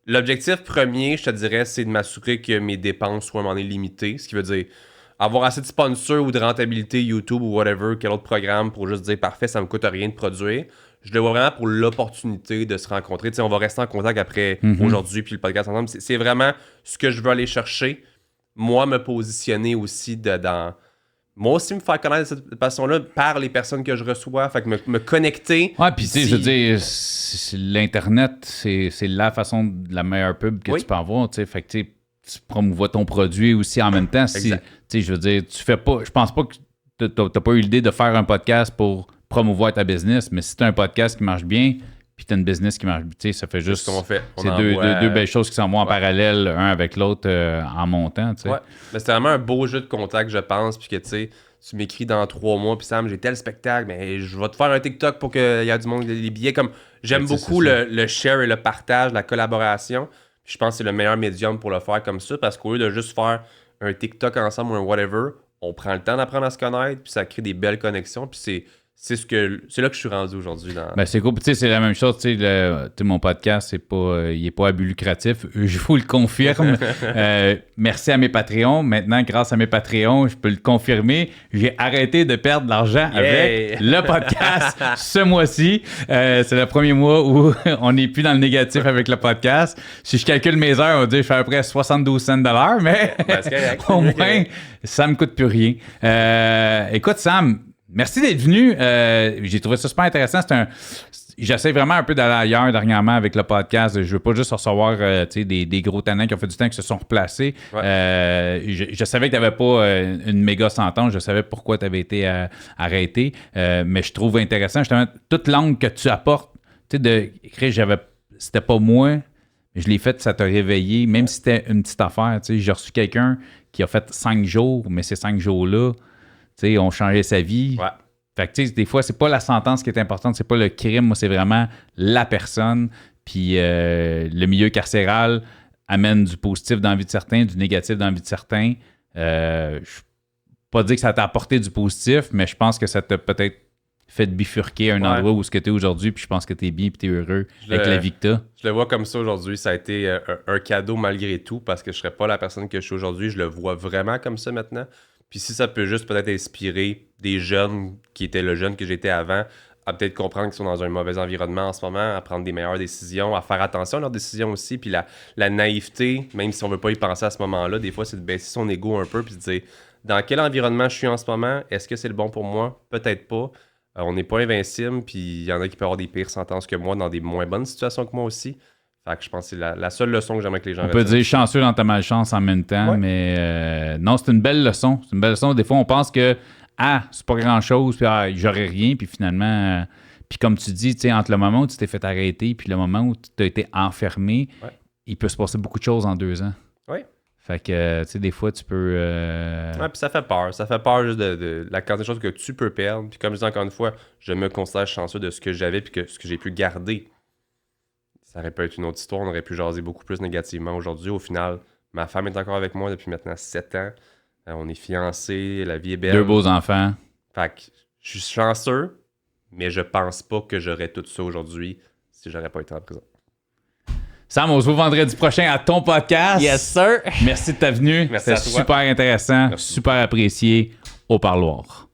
L'objectif premier, je te dirais, c'est de m'assurer que mes dépenses soient à un moment donné limitées. Ce qui veut dire avoir assez de sponsors ou de rentabilité YouTube ou whatever, quel autre programme pour juste dire parfait, ça me coûte rien de produire. Je le vois vraiment pour l'opportunité de se rencontrer. Tu sais, on va rester en contact après aujourd'hui puis le podcast ensemble. C'est vraiment ce que je veux aller chercher. Moi, me positionner aussi dans... Moi aussi, me faire connaître de cette façon-là par les personnes que je reçois. Fait que me connecter. Ouais, puis tu sais, je veux dire, l'Internet, c'est la façon de la meilleure pub que tu peux avoir. Tu sais, fait que tu promouvois ton produit aussi en même temps. Si, tu sais, je veux dire, tu fais pas. Je pense pas que t'as pas eu l'idée de faire un podcast pour promouvoir ta business, mais si t'as un podcast qui marche bien, puis t'as une business qui marche, tu sais, ça fait juste... C'est deux belles choses qui s'en vont en parallèle, un avec l'autre en montant, tu sais. Ouais, mais c'est vraiment un beau jeu de contact, je pense, puis que, tu sais, tu m'écris dans 3 mois, puis Sam, j'ai tel spectacle, mais je vais te faire un TikTok pour qu'il y ait du monde, les billets, comme... J'aime beaucoup le share et le partage, la collaboration, puis je pense que c'est le meilleur médium pour le faire comme ça, parce qu'au lieu de juste faire un TikTok ensemble ou un whatever, on prend le temps d'apprendre à se connaître, puis ça crée des belles connexions, puis c'est là que je suis rendu aujourd'hui. Ben, c'est cool. Tu sais, c'est la même chose. Tu sais, mon podcast, il n'est pas à but lucratif. Je vous le confirme. Merci à mes Patreons. Maintenant, grâce à mes Patreons, je peux le confirmer. J'ai arrêté de perdre de l'argent avec le podcast ce mois-ci. C'est le premier mois où on n'est plus dans le négatif avec le podcast. Si je calcule mes heures, on va dire que je fais à peu près 72 cents de l'heure, mais au moins, ça ne me coûte plus rien. Écoute, Sam, merci d'être venu. J'ai trouvé ça super intéressant. J'essaie vraiment un peu d'aller ailleurs dernièrement avec le podcast. Je veux pas juste recevoir des gros tannants qui ont fait du temps qui se sont replacés. Ouais. Je savais que tu n'avais pas une méga sentence. Je savais pourquoi tu avais été arrêté. Mais je trouve intéressant justement toute l'angle que tu apportes. Tu sais, c'était pas moi. Je l'ai fait, ça t'a réveillé. Même si c'était une petite affaire. J'ai reçu quelqu'un qui a fait 5 jours, mais ces 5 jours-là, on changeait sa vie. Ouais. Fait que, des fois, c'est pas la sentence qui est importante, c'est pas le crime, moi, c'est vraiment la personne. Puis le milieu carcéral amène du positif dans la vie de certains, du négatif dans la vie de certains. Je ne pas dire que ça t'a apporté du positif, mais je pense que ça t'a peut-être fait bifurquer un endroit où ce que tu es aujourd'hui, puis je pense que tu es bien, puis tu es heureux avec la vie que tu as. Je le vois comme ça aujourd'hui. Ça a été un cadeau malgré tout, parce que je serais pas la personne que je suis aujourd'hui. Je le vois vraiment comme ça maintenant. Puis si ça peut juste peut-être inspirer des jeunes qui étaient le jeune que j'étais avant, à peut-être comprendre qu'ils sont dans un mauvais environnement en ce moment, à prendre des meilleures décisions, à faire attention à leurs décisions aussi, puis la naïveté, même si on veut pas y penser à ce moment-là, des fois c'est de baisser son ego un peu, puis de dire dans quel environnement je suis en ce moment, est-ce que c'est le bon pour moi? Peut-être pas. On n'est pas invincible, puis il y en a qui peuvent avoir des pires sentences que moi dans des moins bonnes situations que moi aussi. Fait que je pense que c'est la seule leçon que j'aimerais que les gens On peut dire chanceux dans ta malchance en même temps, mais non, c'est une belle leçon. C'est une belle leçon. Des fois, on pense que c'est pas grand-chose, puis j'aurais rien, puis finalement... puis comme tu dis, entre le moment où tu t'es fait arrêter puis le moment où tu as été enfermé, il peut se passer beaucoup de choses en 2 ans. Oui. Fait que, tu sais, des fois, tu peux... Ouais, puis ça fait peur. Ça fait peur juste de la quantité de choses que tu peux perdre. Puis comme je dis encore une fois, je me considère chanceux de ce que j'avais puis ce que j'ai pu garder. Ça aurait pu être une autre histoire. On aurait pu jaser beaucoup plus négativement aujourd'hui. Au final, ma femme est encore avec moi depuis maintenant 7 ans. On est fiancés, la vie est belle. 2 beaux enfants. Fait que je suis chanceux, mais je pense pas que j'aurais tout ça aujourd'hui si j'aurais pas été en prison. Sam, on se voit vendredi prochain à ton podcast. Yes, sir. Merci de ta venue. Merci à toi. C'était super intéressant, super apprécié. Au parloir.